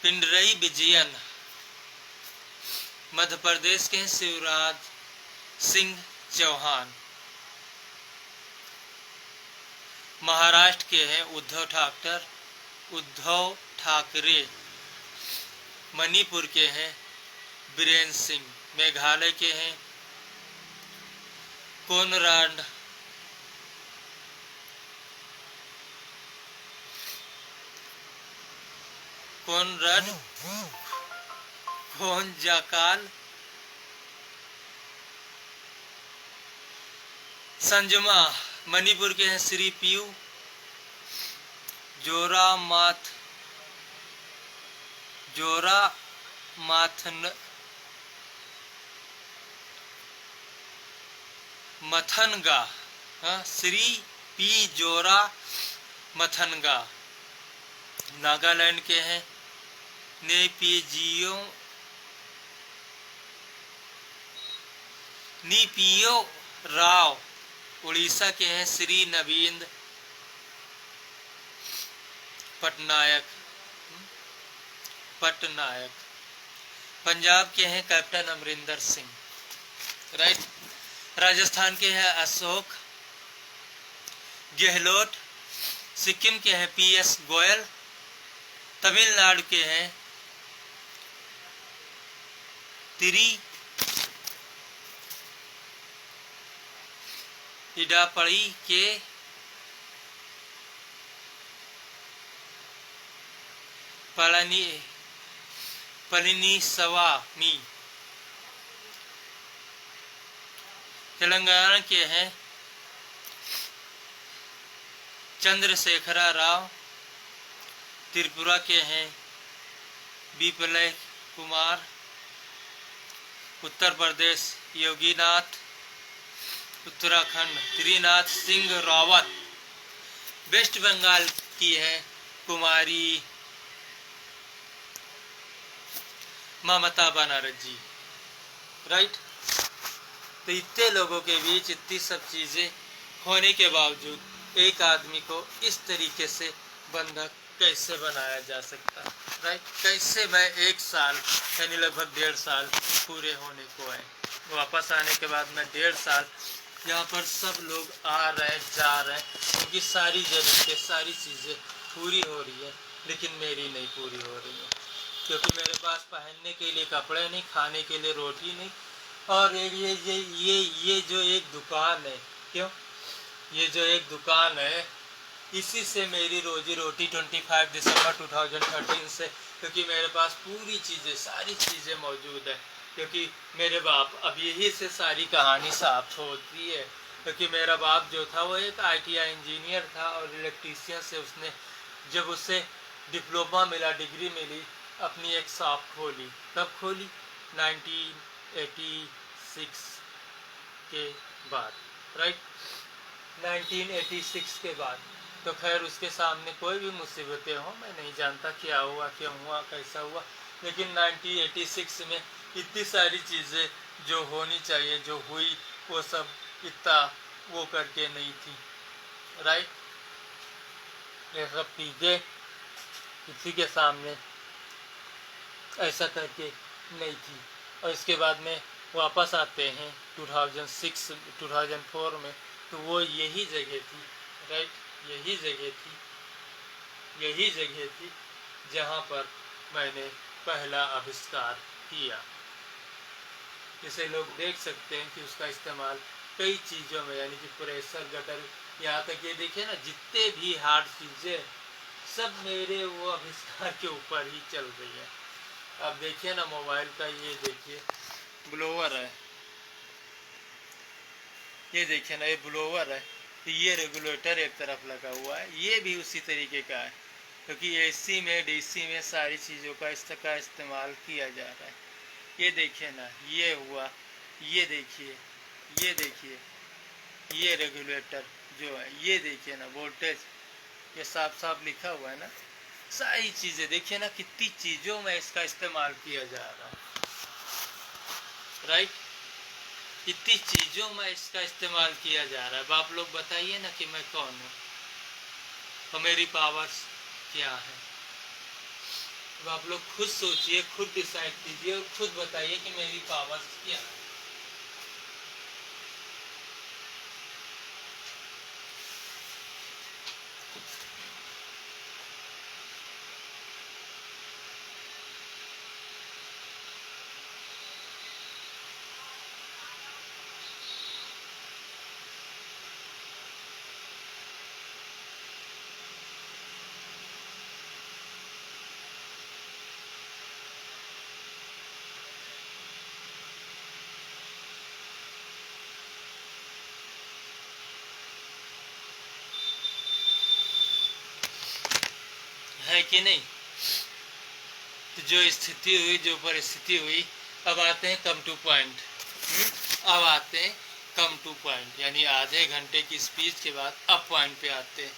पिनरई विजयन, मध्य प्रदेश के हैं शिवराज सिंह चौहान, महाराष्ट्र के हैं उद्धव ठाकरे, मणिपुर के हैं बीरेन सिंह, मेघालय के हैं कोनराड खोंजाकाल, संजमा, मणिपुर के हैं श्री पीयू मथनगा, श्री पी जोरा मथनगा, नागालैंड के हैं नीपियो राव, उड़ीसा के हैं श्री नवीन पटनायक, पंजाब के हैं कैप्टन अमरिंदर सिंह, राइट। राजस्थान के हैं अशोक गहलोत, सिक्किम के हैं PS गोयल, तमिलनाडु के हैं इडापड़ी के पळनिस्वामी, तेलंगाना के हैं चंद्रशेखर राव, त्रिपुरा के हैं बिप्लब कुमार, उत्तर प्रदेश योगीनाथ, उत्तराखंड त्रिनाथ सिंह रावत, वेस्ट बंगाल की है कुमारी ममता बनर्जी, राइट। तो इतने लोगों के बीच इतनी सब चीजें होने के बावजूद एक आदमी को इस तरीके से बंधक कैसे बनाया जा सकता, राइट। कैसे मैं 1 साल यानी लगभग 1.5 साल पूरे होने को है, वापस आने के बाद मैं 1.5 साल यहाँ पर सब लोग आ रहे हैं जा रहे हैं, उनकी सारी ज़रूरतें सारी चीज़ें पूरी हो रही है, लेकिन मेरी नहीं पूरी हो रही है, क्योंकि मेरे पास पहनने के लिए कपड़े नहीं, खाने के लिए रोटी नहीं, और ये जो एक दुकान है, क्यों ये जो एक दुकान है इसी से मेरी रोजी रोटी 25 दिसंबर 2013 से, क्योंकि मेरे पास पूरी चीज़ें सारी चीज़ें मौजूद है, क्योंकि मेरे बाप, अब यही से सारी कहानी साफ होती है, क्योंकि मेरा बाप जो था वो एक ITI इंजीनियर था और इलेक्ट्रीशियन से उसने जब उससे डिप्लोमा मिला, डिग्री मिली, अपनी एक शॉप खोली। कब खोली? 1986 के बाद, राइट, 1986 के बाद। तो खैर उसके सामने कोई भी मुसीबतें हो, मैं नहीं जानता क्या हुआ, क्यों हुआ, कैसा हुआ, लेकिन 1986 में इतनी सारी चीज़ें जो होनी चाहिए जो हुई, वो सब इतना वो करके नहीं थी, राइट। ये सब चीज़ें किसी के सामने ऐसा करके नहीं थी। और इसके बाद में वापस आते हैं 2004 में, तो वो यही जगह थी, राइट, यही जगह थी जहाँ पर मैंने पहला आविष्कार किया। इसे लोग देख सकते हैं कि उसका इस्तेमाल कई चीज़ों में, यानी कि प्रेशर गटर यहाँ तक ये देखिए ना, जितने भी हार्ड चीज़ें सब मेरे वो आविष्कार के ऊपर ही चल रही है। अब देखिए ना, मोबाइल का ये देखिए ब्लोअर है, ये देखिए ना, ये ब्लोअर है, तो ये रेगुलेटर एक तरफ लगा हुआ है, ये भी उसी तरीके का है, क्योंकि एसी में डीसी में सारी चीज़ों का इसका इस्तेमाल किया जा रहा है। ये देखिए ना, ये हुआ, ये देखिए, ये देखिए, ये रेगुलेटर जो है, ये देखिए ना वोल्टेज, ये साफ साफ लिखा हुआ है ना। सारी चीज़ें देखिए ना, कितनी चीज़ों में इसका इस्तेमाल किया जा रहा है, राइट। कितनी चीज़ों में इसका इस्तेमाल किया जा रहा है। अब आप लोग बताइए ना कि मैं कौन हूँ और मेरी पावर्स क्या है। अब आप लोग खुद सोचिए, खुद डिसाइड कीजिए और खुद बताइए कि मेरी पावर्स क्या है। है कि नहीं। तो जो स्थिति हुई, जो परिस्थिति हुई, अब आते हैं कम टू पॉइंट। अब आते हैं कम टू पॉइंट, यानी आधे घंटे की स्पीच के बाद अब पॉइंट पे आते हैं।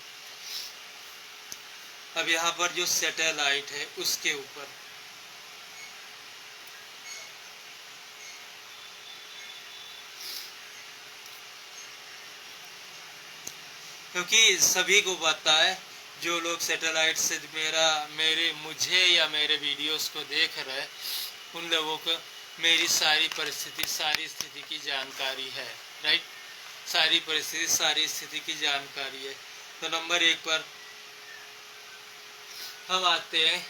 अब यहाँ पर जो सैटेलाइट है उसके ऊपर क्योंकि सभी को पता है, जो लोग सैटेलाइट से मुझे या मेरे वीडियोस को देख रहे हैं, उन लोगों को मेरी सारी परिस्थिति, सारी स्थिति की जानकारी है, राइट। सारी परिस्थिति, सारी स्थिति की जानकारी है। तो नंबर 1 पर हम आते हैं।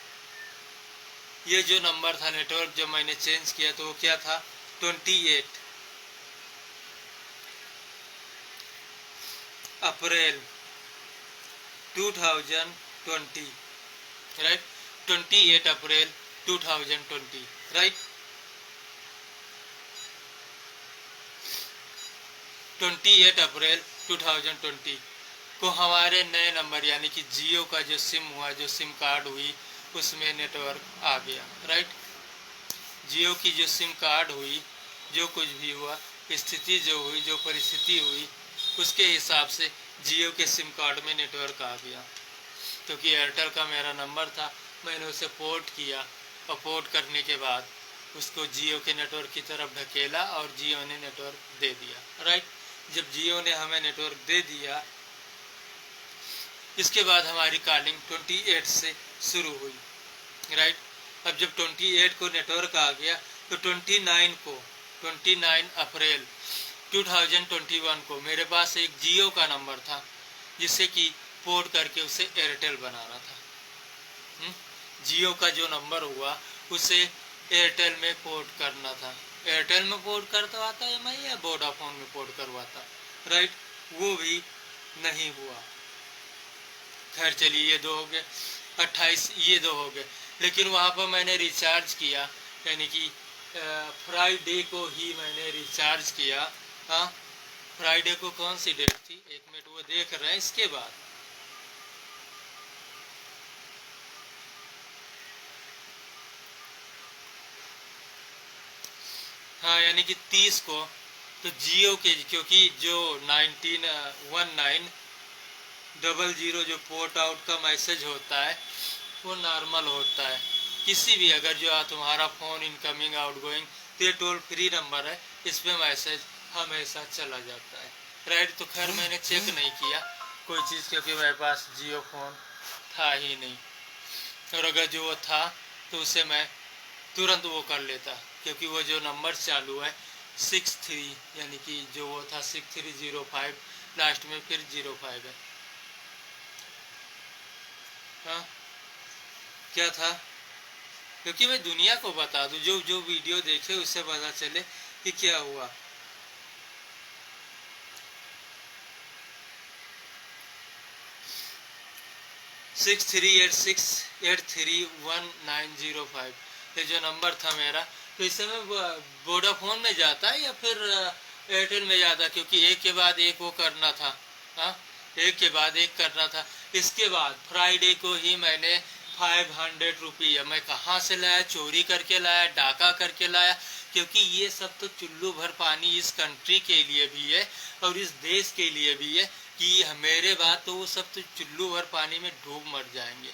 ये जो नंबर था नेटवर्क, जब मैंने चेंज किया तो वो क्या था, 28 अप्रैल 2020, राइट। 28 अप्रैल 2020, राइट। 28 अप्रैल 2020 को हमारे नए नंबर, यानी कि जियो का जो सिम हुआ, जो सिम कार्ड हुई, उसमें नेटवर्क आ गया, राइट। जियो की जो सिम कार्ड हुई, जो कुछ भी हुआ, स्थिति जो हुई, जो परिस्थिति हुई, उसके हिसाब से जियो के सिम कार्ड में नेटवर्क आ गया। क्योंकि एयरटेल का मेरा नंबर था, मैंने उसे पोर्ट किया और पोर्ट करने के बाद उसको जियो के नेटवर्क की तरफ ढकेला और जियो ने नेटवर्क दे दिया, राइट। जब जियो ने हमें नेटवर्क दे दिया, इसके बाद हमारी कॉलिंग 28 से शुरू हुई, राइट। अब जब 28 को नेटवर्क आ गया तो 29 अप्रैल 2021 को मेरे पास एक जियो का नंबर था, जिससे कि पोर्ट करके उसे एयरटेल बनाना था। जियो का जो नंबर हुआ उसे एयरटेल में पोर्ट करना था। एयरटेल में पोर्ट करवाता है मैं या वोडाफोन में पोर्ट करवाता, राइट। वो भी नहीं हुआ। खैर चलिए, ये 2 हो गए, 28 ये 2 हो गए। लेकिन वहाँ पर मैंने रिचार्ज किया, यानी कि फ्राइडे को ही मैंने रिचार्ज किया। हाँ, फ्राइडे को कौन सी डेट थी, 1 मिनट, वो देख रहे हैं इसके बाद। हाँ, यानी कि 30 को। तो जियो के, क्योंकि जो 1900 जो पोर्ट आउट का मैसेज होता है वो नॉर्मल होता है। किसी भी, अगर जो तुम्हारा फ़ोन इनकमिंग आउटगोइंग, तो ये टोल फ्री नंबर है, इस पर मैसेज हमेशा चला जाता है, राइट। तो खैर मैंने चेक नहीं किया कोई चीज़, क्योंकि मेरे पास जियो फ़ोन था ही नहीं, और अगर जो वो था तो उसे मैं तुरंत वो कर लेता, क्योंकि वो जो नंबर चालू है 63, यानी कि जो वो था 6305, लास्ट में फिर 05 है। हाँ, क्या था, क्योंकि मैं दुनिया को बता दूं, जो जो वीडियो देखे उससे पता चले कि क्या हुआ। 6386831905, ये जो नंबर था मेरा। तो इस समय वोडाफोन में जाता है या फिर एयरटेल में जाता, क्योंकि एक के बाद एक वो करना था। हाँ, एक के बाद एक करना था। इसके बाद फ्राइडे को ही मैंने 500 रुपया मैं कहाँ से लाया, चोरी करके लाया, डाका करके लाया, क्योंकि ये सब तो चुल्लू भर पानी इस कंट्री के लिए भी है और इस देश के लिए भी है कि मेरे बाद तो वो सब तो चुल्लू भर पानी में डूब मर जाएंगे।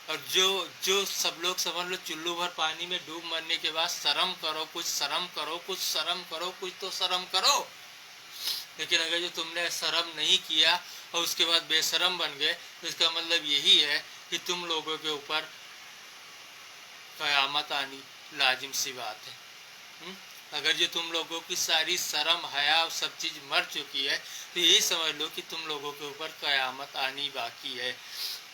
और जो सब लोग समझ लो चुल्लू भर पानी में डूब मरने के बाद शर्म करो, कुछ शर्म करो, कुछ शर्म करो, कुछ तो शर्म करो। लेकिन अगर जो तुमने शर्म नहीं किया और उसके बाद बेशरम बन गए, तो इसका मतलब यही है कि तुम लोगों के ऊपर कयामत आनी लाजिम सी बात है। अगर जो तुम लोगों की सारी शर्म हया सब चीज़ मर चुकी है, तो यही समझ लो कि तुम लोगों के ऊपर कयामत आनी बाकी है।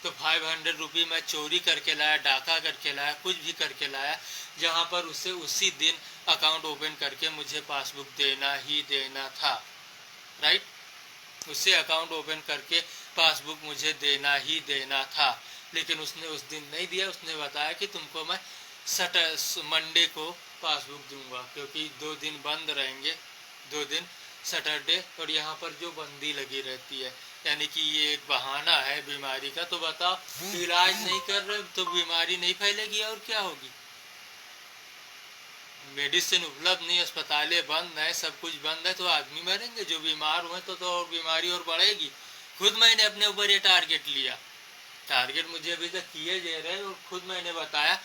तो 500 रुपये मैं चोरी करके लाया, डाका करके लाया, कुछ भी करके लाया, जहाँ पर उसे उसी दिन अकाउंट ओपन करके मुझे पासबुक देना ही देना था। राइट, उसे अकाउंट ओपन करके पासबुक मुझे देना ही देना था। लेकिन उसने उस दिन नहीं दिया। उसने बताया कि तुमको मैं मंडे को पासबुक दूंगा, क्योंकि 2 दिन बंद रहेंगे, 2 दिन सैटरडे, और यहाँ पर जो बंदी लगी रहती है, यानी कि ये एक बहाना है बीमारी का। तो बताओ, इलाज नहीं कर रहे तो बीमारी नहीं फैलेगी और क्या होगी। मेडिसिन उपलब्ध नहीं, अस्पतालें बंद है, सब कुछ बंद है, तो आदमी मरेंगे। जो बीमार हुए तो और बीमारी और बढ़ेगी। खुद मैंने अपने ऊपर ये टारगेट लिया, टारगेट मुझे अभी तक किए दे रहे, और खुद मैंने बताया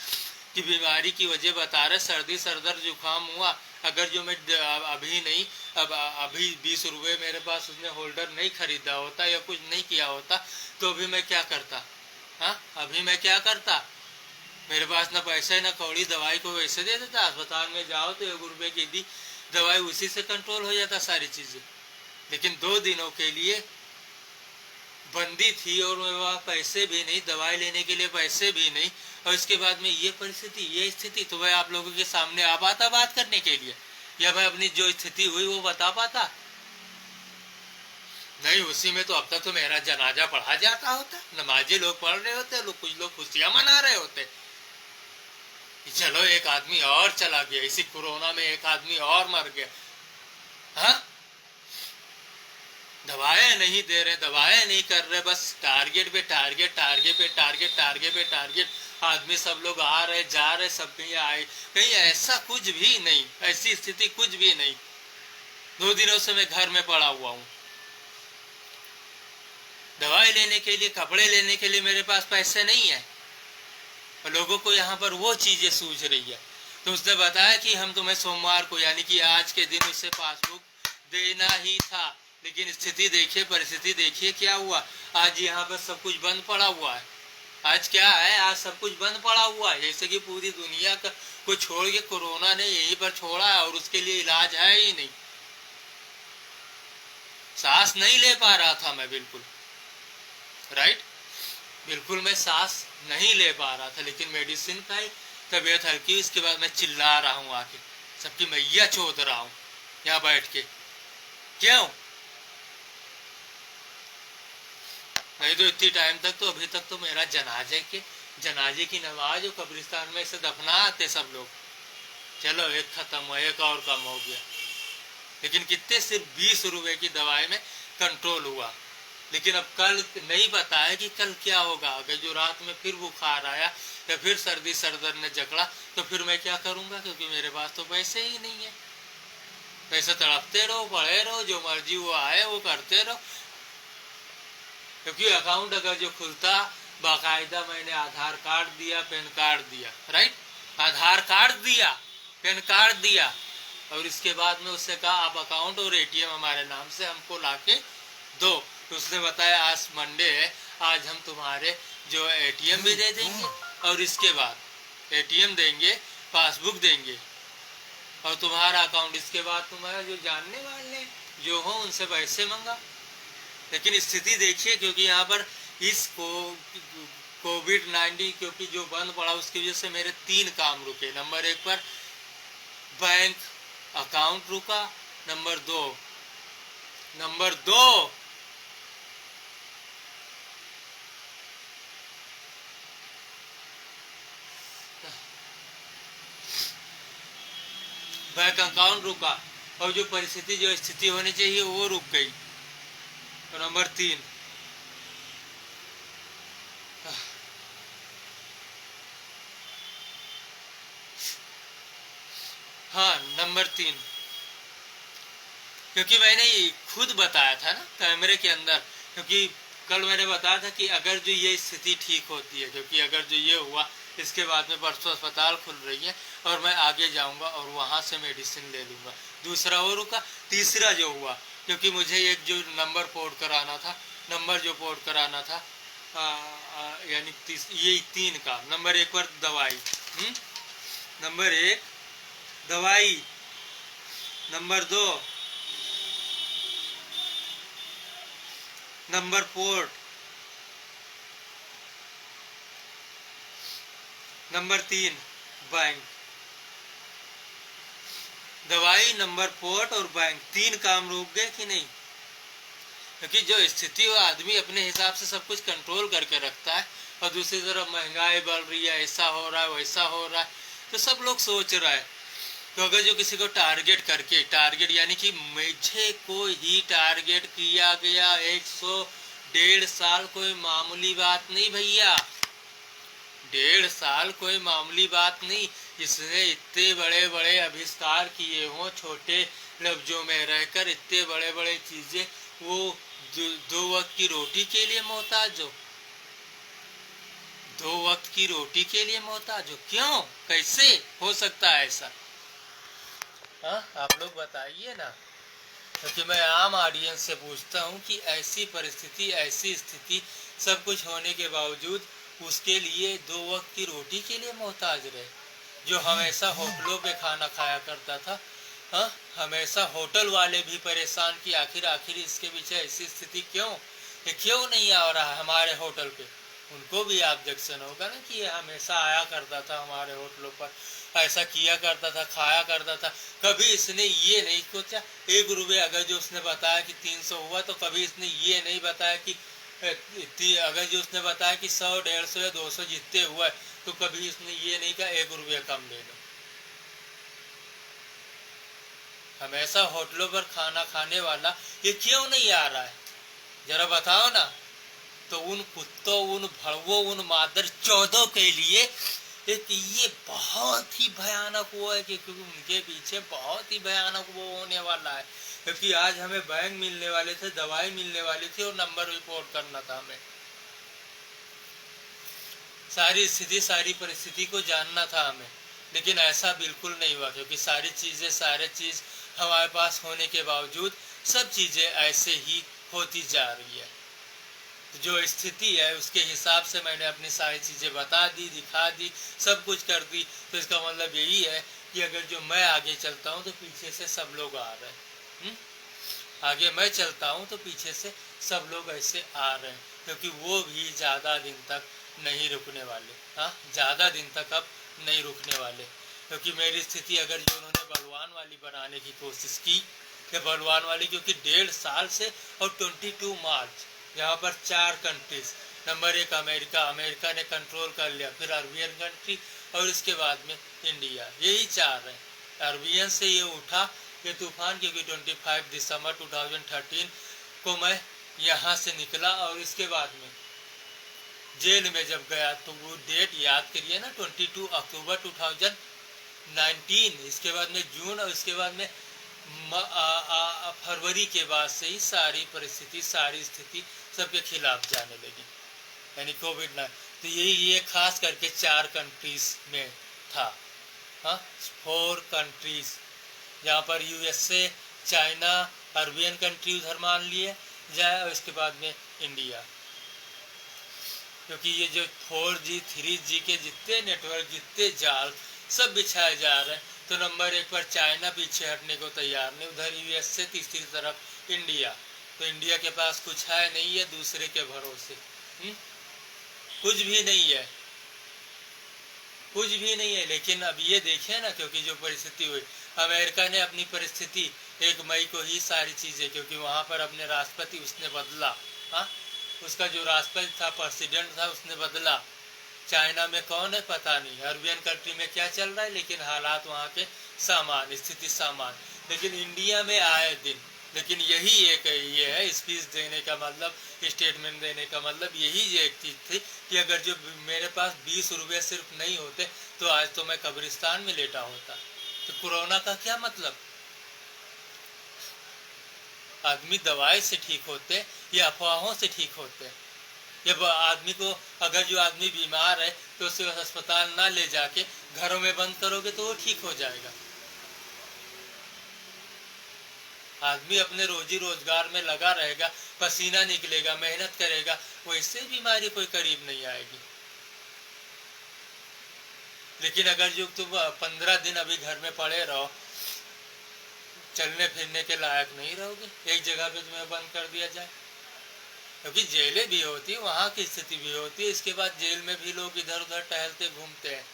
कि बीमारी की वजह बता रहे, सर्दी सरदर जुकाम हुआ, अगर जो मैं अभी नहीं, अब अभी 20 रुपये मेरे पास उसने होल्डर नहीं खरीदा होता या कुछ नहीं किया होता, तो अभी मैं क्या करता। हाँ, अभी मैं क्या करता। मेरे पास ना पैसा ना कौड़ी, दवाई को वैसे दे देता। अस्पताल में जाओ तो 1 रुपये की दी दवाई, उसी से कंट्रोल हो जाता सारी चीज़ें। लेकिन 2 दिनों के लिए बंदी थी और मेरे पास पैसे भी नहीं, दवाई लेने के लिए पैसे भी नहीं, और इसके बाद में ये परिस्थिति, ये स्थिति। तो मैं आप लोगों के सामने आ पाता बात करने के लिए, या मैं अपनी जो स्थिति हुई वो बता पाता? नहीं। उसी में तो अब तक तो मेरा जनाजा पढ़ा जाता होता, नमाजी लोग पढ़ रहे होते, कुछ लोग खुशियां मना रहे होते। चलो एक आदमी और चला गया, इसी कोरोना में एक आदमी और मर गया। हाँ, दवाएं नहीं दे रहे, दवाएं नहीं कर रहे, बस टारगेट पे टारगेट, टारगेट पे टारगेट, टारगेट पे टारगेट। आदमी सब लोग आ रहे जा रहे, सब कहीं आए, कहीं ऐसा कुछ भी नहीं, ऐसी स्थिति कुछ भी नहीं। 2 दिनों से मैं घर में पड़ा हुआ हूँ। दवाई लेने के लिए, कपड़े लेने के लिए मेरे पास पैसे नहीं है, और लोगों को यहाँ पर वो चीजें सूझ रही है। तो उसने बताया कि हम तुम्हें सोमवार को, यानी कि आज के दिन उसे पासबुक देना ही था। लेकिन स्थिति देखिए, परिस्थिति देखिए क्या हुआ। आज यहाँ पर सब कुछ बंद पड़ा हुआ है। आज क्या है, आज सब कुछ बंद पड़ा हुआ है, जैसे कि पूरी दुनिया को छोड़ के कोरोना ने यहीं पर छोड़ा है, और उसके लिए इलाज है ही नहीं। सांस नहीं ले पा रहा था मैं, बिल्कुल। राइट, बिल्कुल मैं सांस नहीं ले पा रहा था, लेकिन मेडिसिन खाई, तबीयत हल्की। इसके बाद मैं चिल्ला रहा हूँ आके, सबकी मैया चोद रहा हूँ यहाँ बैठ के। क्यों? नहीं तो इतनी टाइम तक तो, अभी तक तो मेरा जनाजे की नमाज और कब्रिस्तान में से दफना आते सब लोग। चलो एक खत्म हुआ, एक और कम हो गया। लेकिन कितने, सिर्फ 20 रुपए की दवाई में कंट्रोल हुआ। लेकिन अब कल नहीं पता है कि कल क्या होगा। अगर जो रात में फिर बुखार आया या फिर सर्दी सरदर ने जकड़ा, तो फिर मैं क्या करूंगा, क्योंकि मेरे पास तो पैसे ही नहीं है। पैसे तड़पते रहो, पड़े रहो, जो मर्जी वो आए वो करते रहो। क्योंकि अकाउंट अगर जो खुलता, बाकायदा मैंने आधार कार्ड दिया, पैन कार्ड दिया। राइट, आधार कार्ड दिया, पैन कार्ड दिया, और इसके बाद में उससे कहा आप अकाउंट और एटीएम हमारे नाम से हमको लाके दो। तो उसने बताया आज मंडे है, आज हम तुम्हारे जो एटीएम भी दे देंगे, और इसके बाद एटीएम देंगे, पासबुक देंगे, और तुम्हारा अकाउंट। इसके बाद तुम्हारा जो जानने वाले जो हो उनसे पैसे मंगा। लेकिन स्थिति देखिए, क्योंकि यहाँ पर इस कोविड-19 क्योंकि जो बंद पड़ा, उसकी वजह से मेरे 3 काम रुके। नंबर 1 पर बैंक अकाउंट रुका, नंबर 2 बैंक अकाउंट रुका और जो परिस्थिति जो स्थिति होनी चाहिए वो रुक गई। तो नंबर 3, हाँ नंबर 3, क्योंकि मैंने खुद बताया था ना कैमरे के अंदर, क्योंकि कल मैंने बताया था कि अगर जो ये स्थिति ठीक होती है, क्योंकि अगर जो ये हुआ इसके बाद में परसों अस्पताल खुल रही है और मैं आगे जाऊंगा और वहाँ से मेडिसिन ले लूँगा। दूसरा वो रुका। तीसरा जो हुआ, क्योंकि मुझे एक जो नंबर पोर्ट कराना था, नंबर जो पोर्ट कराना था, यानी ये 3 का नंबर 1 पर दवाई, नंबर 1 दवाई, number 2 number port, number 3 bank. दवाई, नंबर पोर्ट और बैंक, 3 काम रुक गए कि नहीं? क्योंकि जो स्थिति वो आदमी अपने हिसाब से सब कुछ कंट्रोल करके रखता है और दूसरी तरफ महंगाई बढ़ रही है, ऐसा हो रहा है वैसा हो रहा है, तो सब लोग सोच रहा है। तो अगर जो किसी को टारगेट करके, टारगेट यानी कि मुझे को ही टारगेट किया गया 101.5 साल, कोई मामूली बात नहीं भैया, 1.5 साल कोई मामूली बात नहीं। इसने इतने बड़े बड़े आविष्कार किए हों, छोटे लफ्जों में रहकर इतने बड़े बड़े चीजें, वो 2 वक्त की रोटी के लिए मोहताज हो, 2 वक्त की रोटी के लिए मोहताज हो, क्यों, कैसे हो सकता है ऐसा? हाँ आप लोग बताइए ना, क्योंकि मैं आम ऑडियंस से पूछता हूँ कि ऐसी परिस्थिति, ऐसी स्थिति, सब कुछ होने के बावजूद उसके लिए 2 वक्त की रोटी के लिए मोहताज रहे, जो हमेशा होटलों पे खाना खाया करता था। हाँ, हमेशा होटल वाले भी परेशान कि आखिर इसके पीछे ऐसी स्थिति क्यों, ये क्यों नहीं आ रहा हमारे होटल पे। उनको भी ऑब्जेक्शन होगा ना कि ये हमेशा आया करता था हमारे होटलों पर, ऐसा किया करता था, खाया करता था, कभी इसने ये नहीं सोचा 1 रुपये अगर जो उसने बताया कि 300 हुआ, तो कभी इसने ये नहीं बताया कि अगर जो उसने बताया कि 100, 150 या 200 जितने हुआ, तो कभी इसने ये नहीं कहा 1 रुपया कम ले लो। हमेशा होटलों पर खाना खाने वाला ये क्यों नहीं आ रहा है, जरा बताओ ना। तो उन कुत्तों, उन भड़वों, उन मादर चौदों के लिए एक ये बहुत ही भयानक वो है कि क्योंकि उनके पीछे बहुत ही भयानक वो होने वाला है। क्योंकि आज हमें बैंक मिलने वाले थे, दवाई मिलने वाली थी और नंबर रिपोर्ट करना था, हमें सारी स्थिति, सारी परिस्थिति को जानना था हमें, लेकिन ऐसा बिल्कुल नहीं हुआ। क्योंकि सारी चीजें, सारे चीज हमारे पास होने के बावजूद सब चीजें ऐसे ही होती जा रही है। जो स्थिति है उसके हिसाब से मैंने अपनी सारी चीज़ें बता दी, दिखा दी, सब कुछ कर दी। तो इसका मतलब यही है कि अगर जो मैं आगे चलता हूँ तो पीछे से सब लोग आ रहे हैं, आगे मैं चलता हूँ तो पीछे से सब लोग ऐसे आ रहे हैं, क्योंकि वो भी ज़्यादा दिन तक नहीं रुकने वाले। हाँ, ज़्यादा दिन तक अब नहीं रुकने वाले, क्योंकि मेरी स्थिति अगर जो उन्होंने बलवान वाली बनाने की कोशिश की, कि बलवान वाली, क्योंकि 1.5 साल से और 22 मार्च यहाँ पर 4 कंट्रीज, नंबर 1 अमेरिका, अमेरिका ने कंट्रोल कर लिया, फिर अरबियन कंट्री और इसके बाद में इंडिया, यही 4 है। अरबियन से ये उठा ये तूफान, क्योंकि 25 दिसंबर 2013 को मैं यहाँ से निकला और इसके बाद में जेल में जब गया तो वो डेट याद करिए ना, 22 अक्टूबर 2019, इसके बाद में जून और इसके बाद में फरवरी के बाद से ही सारी परिस्थिति, सारी स्थिति सबके खिलाफ जाने लगी, यानी कोविड-19। तो ये खास करके 4 कंट्रीज में था। हाँ, 4 कंट्रीज, जहाँ पर यूएसए, चाइना, अरबियन कंट्री उधर मान लिए जाए और इसके बाद में इंडिया। क्योंकि ये जो 4G 3G के जितने नेटवर्क, जितने जाल सब बिछाए जा रहे हैं, तो नंबर 1 पर चाइना पीछे हटने को तैयार नहीं, उधर यूएसए, तीसरी तरफ इंडिया। तो इंडिया के पास कुछ है नहीं है, दूसरे के भरोसे कुछ भी नहीं है, कुछ भी नहीं है। लेकिन अब ये देखें ना, क्योंकि जो परिस्थिति हुई, अमेरिका ने अपनी परिस्थिति 1 मई को ही सारी चीज़ें, क्योंकि वहाँ पर अपने राष्ट्रपति उसने बदला, हाँ, उसका जो राष्ट्रपति था, प्रेसिडेंट था, उसने बदला। चाइना में कौन है पता नहीं, अरबियन कंट्री में क्या चल रहा है, लेकिन हालात वहाँ पे सामान, स्थिति सामान। लेकिन इंडिया में आए दिन, लेकिन यही एक ये है स्पीच देने का मतलब, स्टेटमेंट देने का मतलब यही एक चीज़ थी कि अगर जो मेरे पास 20 रुपये सिर्फ नहीं होते तो आज तो मैं कब्रिस्तान में लेटा होता। तो कोरोना का क्या मतलब? आदमी दवाई से ठीक होते या अफवाहों से ठीक होते? जब आदमी को, अगर जो आदमी बीमार है तो उसे अस्पताल ना ले जाके घरों में बंद करोगे तो वो ठीक हो जाएगा। आदमी अपने रोजी रोजगार में लगा रहेगा, पसीना निकलेगा, मेहनत करेगा, वैसे बीमारी कोई करीब नहीं आएगी। लेकिन अगर जो तुम 15 दिन अभी घर में पड़े रहो, चलने फिरने के लायक नहीं रहोगे, एक जगह पे तुम्हें बंद कर दिया जाए, क्योंकि जेलें भी होती, वहाँ की स्थिति भी होती है। इसके बाद जेल में भी लोग इधर उधर टहलते घूमते हैं।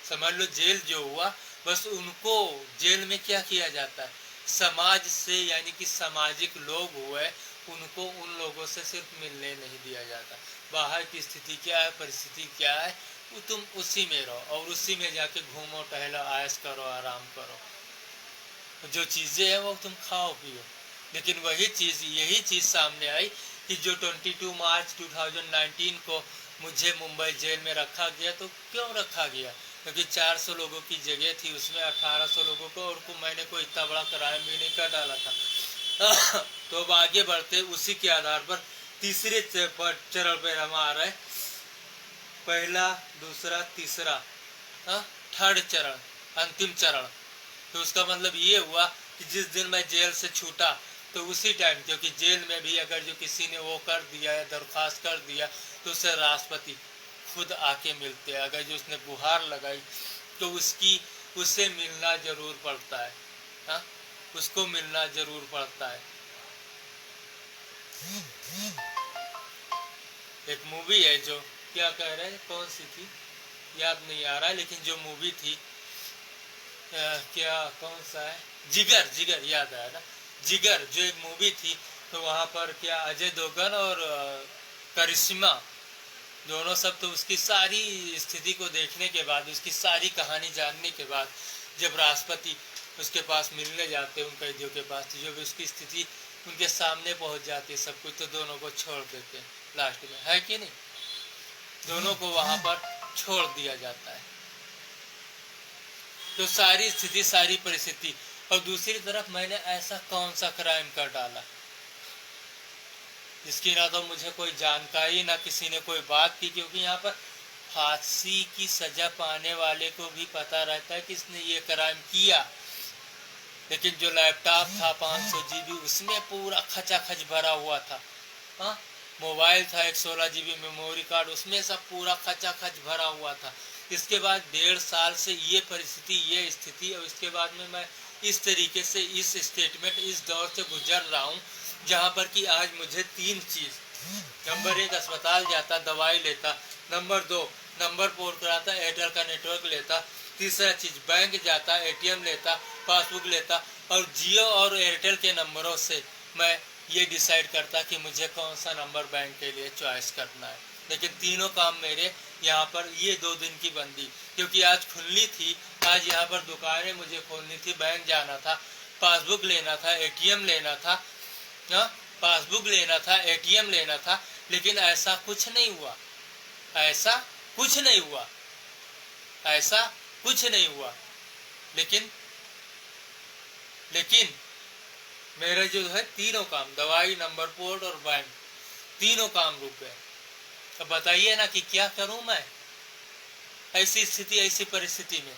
समझ लो जेल जो हुआ, बस उनको जेल में क्या किया जाता है, समाज से, यानी कि सामाजिक लोग हुए, उनको उन लोगों से सिर्फ मिलने नहीं दिया जाता। बाहर की स्थिति क्या है, परिस्थिति क्या है, वो तुम उसी में रहो और उसी में जाके घूमो, टहलो, आयश करो, आराम करो, जो चीज़ें हैं वो तुम खाओ पियो। लेकिन वही चीज़, यही चीज़ सामने आई कि जो 22 मार्च 2019 को मुझे मुंबई जेल में रखा गया, तो क्यों रखा गया? क्योंकि 400 लोगों की जगह थी, उसमें 1800 लोगों को, और मैंने कोई इतना बड़ा क्राइम भी नहीं कर डाला था। तो अब आगे बढ़ते उसी के आधार पर तीसरे चरण पर हम आ रहे, पहला, दूसरा, तीसरा, थर्ड चरण, अंतिम चरण। तो उसका मतलब ये हुआ कि जिस दिन मैं जेल से छूटा तो उसी टाइम, क्योंकि जेल में भी अगर जो किसी ने वो कर दिया या दरख्वास्त कर दिया तो उसे राष्ट्रपति खुद आके मिलते हैं। अगर जो उसने गुहार लगाई तो उससे मिलना जरूर पड़ता है, हाँ, उसको मिलना जरूर पड़ता है। एक मूवी है जो, क्या कह रहे हैं, कौन सी थी याद नहीं आ रहा है, लेकिन जो मूवी थी, क्या, कौन सा है, जिगर, जिगर याद आया ना, जिगर जो एक मूवी थी, तो वहाँ पर क्या अजय देवगन और करिश्मा दोनों सब, तो उसकी सारी स्थिति को देखने के बाद, उसकी सारी कहानी जानने के बाद, जब राष्ट्रपति उसके पास मिलने जाते हैं, उन कैदियों के पास, तो जब उसकी स्थिति उनके सामने पहुंच जाती है सब कुछ, तो दोनों को छोड़ देते हैं लास्ट में, है कि नहीं? दोनों को वहाँ पर छोड़ दिया जाता है। तो सारी स्थिति, सारी परिस्थिति, और दूसरी तरफ मैंने ऐसा कौन सा क्राइम कर डाला जिसकी ना तो मुझे कोई जानकारी, ना किसी ने कोई बात की, क्योंकि यहाँ पर फांसी की सजा पाने वाले को भी पता रहता है कि इसने ये क्राइम किया। लेकिन जो लैपटॉप था 500 GB, उसमें पूरा खचाखच भरा हुआ था, हाँ, मोबाइल था 116 GB मेमोरी कार्ड, उसमें सब पूरा खचाखच भरा हुआ था। इसके बाद 1.5 साल से ये परिस्थिति, ये स्थिति, और इसके बाद में मैं इस तरीके से, इस स्टेटमेंट, इस दौर से गुजर रहा हूँ, जहाँ पर कि आज मुझे 3 चीज़, नंबर 1 अस्पताल जाता, दवाई लेता, नंबर 2 नंबर पोर्ट कराता, एयरटेल का नेटवर्क लेता, तीसरा चीज़ बैंक जाता, ATM लेता, पासबुक लेता, और जियो और एयरटेल के नंबरों से मैं ये डिसाइड करता कि मुझे कौन सा नंबर बैंक के लिए चॉइस करना है। लेकिन तीनों काम मेरे यहाँ पर, ये 2 दिन की बंदी, क्योंकि आज खुलनी थी, आज यहाँ पर दुकानें मुझे खोलनी थी, बैंक जाना था, पासबुक लेना था, ATM लेना था, पासबुक लेना था, ATM लेना था, लेकिन ऐसा कुछ नहीं हुआ, ऐसा कुछ नहीं हुआ, ऐसा कुछ नहीं हुआ। लेकिन मेरे जो है तीनों काम, दवाई, नंबर पोर्ट और बैंक, तीनों काम रुक गए। अब बताइए ना कि क्या करूं मैं ऐसी स्थिति, ऐसी परिस्थिति में,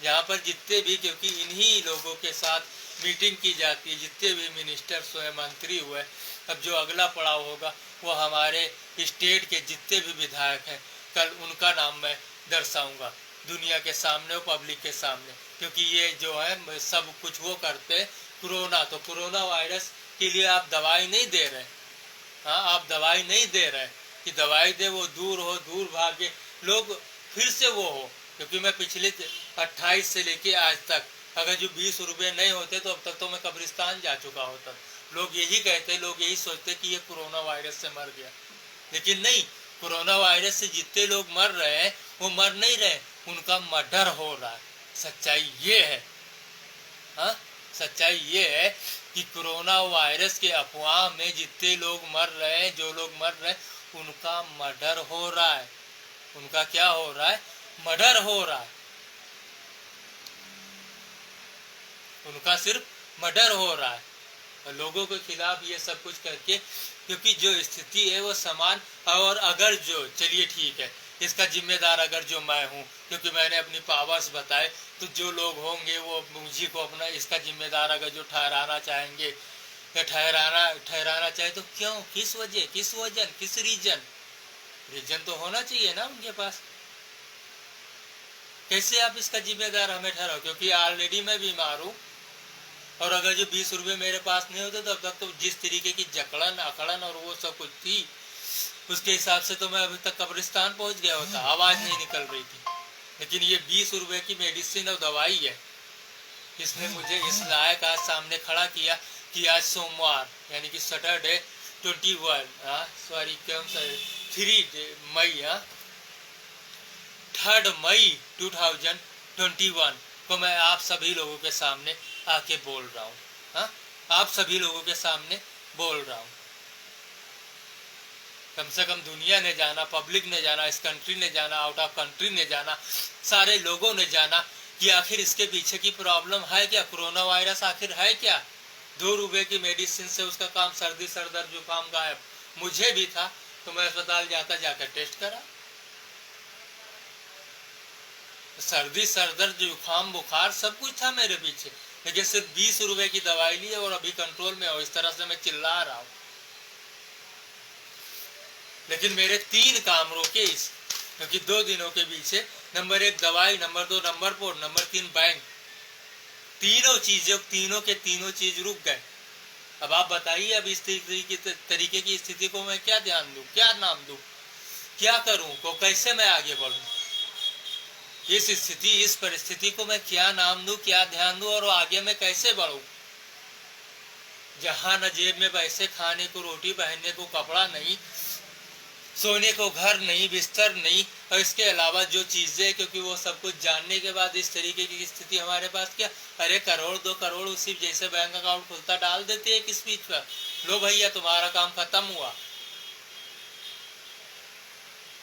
जहाँ पर जितने भी, क्योंकि इन्हीं लोगों के साथ मीटिंग की जाती है, जितने भी मिनिस्टर्स हुए, मंत्री हुए, अब जो अगला पड़ाव होगा वो हमारे स्टेट के जितने भी विधायक हैं, कल उनका नाम मैं दर्शाऊंगा दुनिया के सामने और पब्लिक के सामने, क्योंकि ये जो है सब कुछ वो करते। कोरोना, तो कोरोना वायरस के लिए आप दवाई नहीं दे रहे, हाँ, आप दवाई नहीं दे रहे कि दवाई दे वो दूर हो, दूर भागे, लोग फिर से वो हो। क्योंकि मैं पिछले 28 से लेके आज तक, अगर जो 20 रुपये नहीं होते तो अब तक तो मैं कब्रिस्तान जा चुका होता। लोग यही कहते, लोग यही सोचते कि ये कोरोना वायरस से मर गया, लेकिन नहीं, कोरोना वायरस से जितने लोग मर रहे हैं वो मर नहीं रहे, उनका मर्डर हो रहा है। सच्चाई ये है, हाँ, सच्चाई ये है कि कोरोना वायरस के अफवाह में जितने लोग मर रहे हैं, जो लोग मर रहे हैं, उनका मर्डर हो रहा है। उनका क्या हो रहा है? मर्डर हो रहा है। उनका सिर्फ मर्डर हो रहा है। और लोगों के खिलाफ ये सब कुछ करके, क्योंकि जो स्थिति है वो समान, और अगर जो, चलिए ठीक है, इसका जिम्मेदार अगर जो मैं हूँ, क्योंकि मैंने अपनी पावर्स बताए, तो जो लोग होंगे वो मुझे को अपना इसका जिम्मेदार अगर जो ठहराना चाहेंगे या ठहराना चाहे, तो क्यों, किस वजह, किस वजन, किस रीजन तो होना चाहिए ना उनके पास। कैसे आप इसका जिम्मेदार हमें ठहराओ? क्योंकि ऑलरेडी मैं बीमार हूँ, और अगर जो 20 रुपये मेरे पास नहीं होते तब तक तो जिस तरीके की जकड़न अकड़न और वो सब कुछ थी, उसके हिसाब से तो मैं अभी तक कब्रिस्तान पहुंच गया होता, आवाज नहीं निकल रही थी। लेकिन ये 20 रुपये की मेडिसिन और दवाई है, इसने मुझे इस लायक आज सामने खड़ा किया कि आज सोमवार यानी कि सैटरडे 3 मई 3 मई 2021 को मैं आप सभी लोगों के सामने आके बोल रहा हूँ। हाँ, आप सभी लोगों के सामने बोल रहा हूँ। कम से कम दुनिया ने जाना, पब्लिक ने जाना, इस कंट्री ने जाना, आउट ऑफ कंट्री ने जाना, सारे लोगों ने जाना कि आखिर इसके पीछे की प्रॉब्लम है क्या, कोरोना वायरस आखिर है क्या। 2 रुपए की मेडिसिन से उसका काम, सर्दी सरदर्द जुकाम गायब। मुझे भी था तो मैं अस्पताल जाकर टेस्ट करा, सर्दी सरदर्द जुकाम बुखार सब कुछ था मेरे पीछे, लेकिन सिर्फ 20 रुपए की दवाई ली और अभी कंट्रोल में हो। इस तरह से मैं चिल्ला रहा हूँ, लेकिन मेरे 3 काम रोके इस, क्योंकि 2 दिनों के पीछे नंबर 1 दवाई, number 2 number port, number 3 bank, तीनों के तीनों चीज रुक गए। अब आप बताइए, अब इस तरीके की स्थिति को मैं क्या ध्यान दूं, क्या नाम दूं, क्या करूं, को कैसे मैं आगे बढ़ूं? इस स्थिति, इस परिस्थिति को मैं क्या नाम दूं, क्या ध्यान दूं, और आगे मैं कैसे बढ़ूं? जहां न जेब में पैसे, खाने को रोटी, पहनने को कपड़ा नहीं, सोने को घर नहीं, बिस्तर नहीं, और इसके अलावा जो चीजें, क्योंकि वो सब कुछ जानने के बाद इस तरीके की स्थिति हमारे पास क्या, अरे करोड़ 2 करोड़ उसी जैसे बैंक अकाउंट खुलता डाल देते हैं किस बीच पर, लो भैया तुम्हारा काम खत्म हुआ।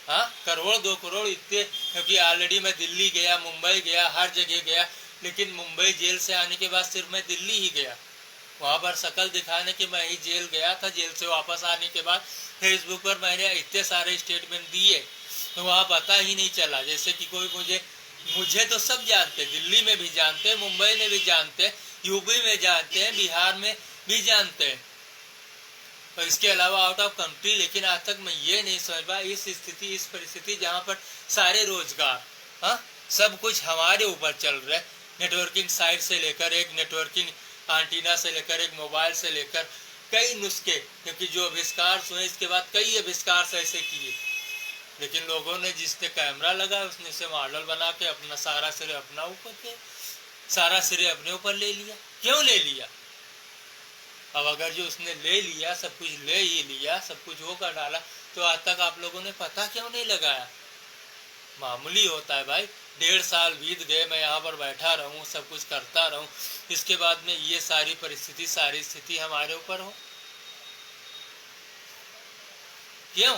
हाँ, करोड़ 2 करोड़ इतने, क्योंकि ऑलरेडी मैं दिल्ली गया, मुंबई गया, हर जगह गया, लेकिन मुंबई जेल से आने के बाद सिर्फ मैं दिल्ली ही गया, वहां पर शकल दिखाने के मैं ही जेल गया था। जेल से वापस आने के बाद फेसबुक पर मैंने इतने सारे स्टेटमेंट दिए, तो वहां पता ही नहीं चला, जैसे कि कोई मुझे तो सब जानते, दिल्ली में भी जानते, मुंबई में भी जानते, यूपी में जानते हैं, बिहार में भी जानते हैं, और इसके अलावा आउट ऑफ कंट्री। लेकिन आज तक मैं ये नहीं समझ पाया, इस स्थिति, इस परिस्थिति जहाँ पर सारे रोजगार, हाँ, सब कुछ हमारे ऊपर चल रहा है, नेटवर्किंग साइट से लेकर, एक नेटवर्किंग एंटीना से लेकर, एक मोबाइल से लेकर, कई नुस्खे, क्योंकि जो आविष्कार हुए इसके बाद कई आविष्कार ऐसे किए, लेकिन लोगों ने, जिसने कैमरा लगा उसने से मॉडल बना के अपना सारा श्रेय अपने ऊपर ले लिया। क्यों ले लिया? अब अगर जो उसने ले लिया, सब कुछ ले ही लिया, सब कुछ वो कर डाला, तो आज तक आप लोगों ने पता क्यों नहीं लगाया? मामूली होता है भाई, 1.5 साल बीत गए, मैं यहाँ पर बैठा रहूं, सब कुछ करता रहूं, इसके बाद में ये सारी परिस्थिति, सारी स्थिति हमारे ऊपर हो, क्यों?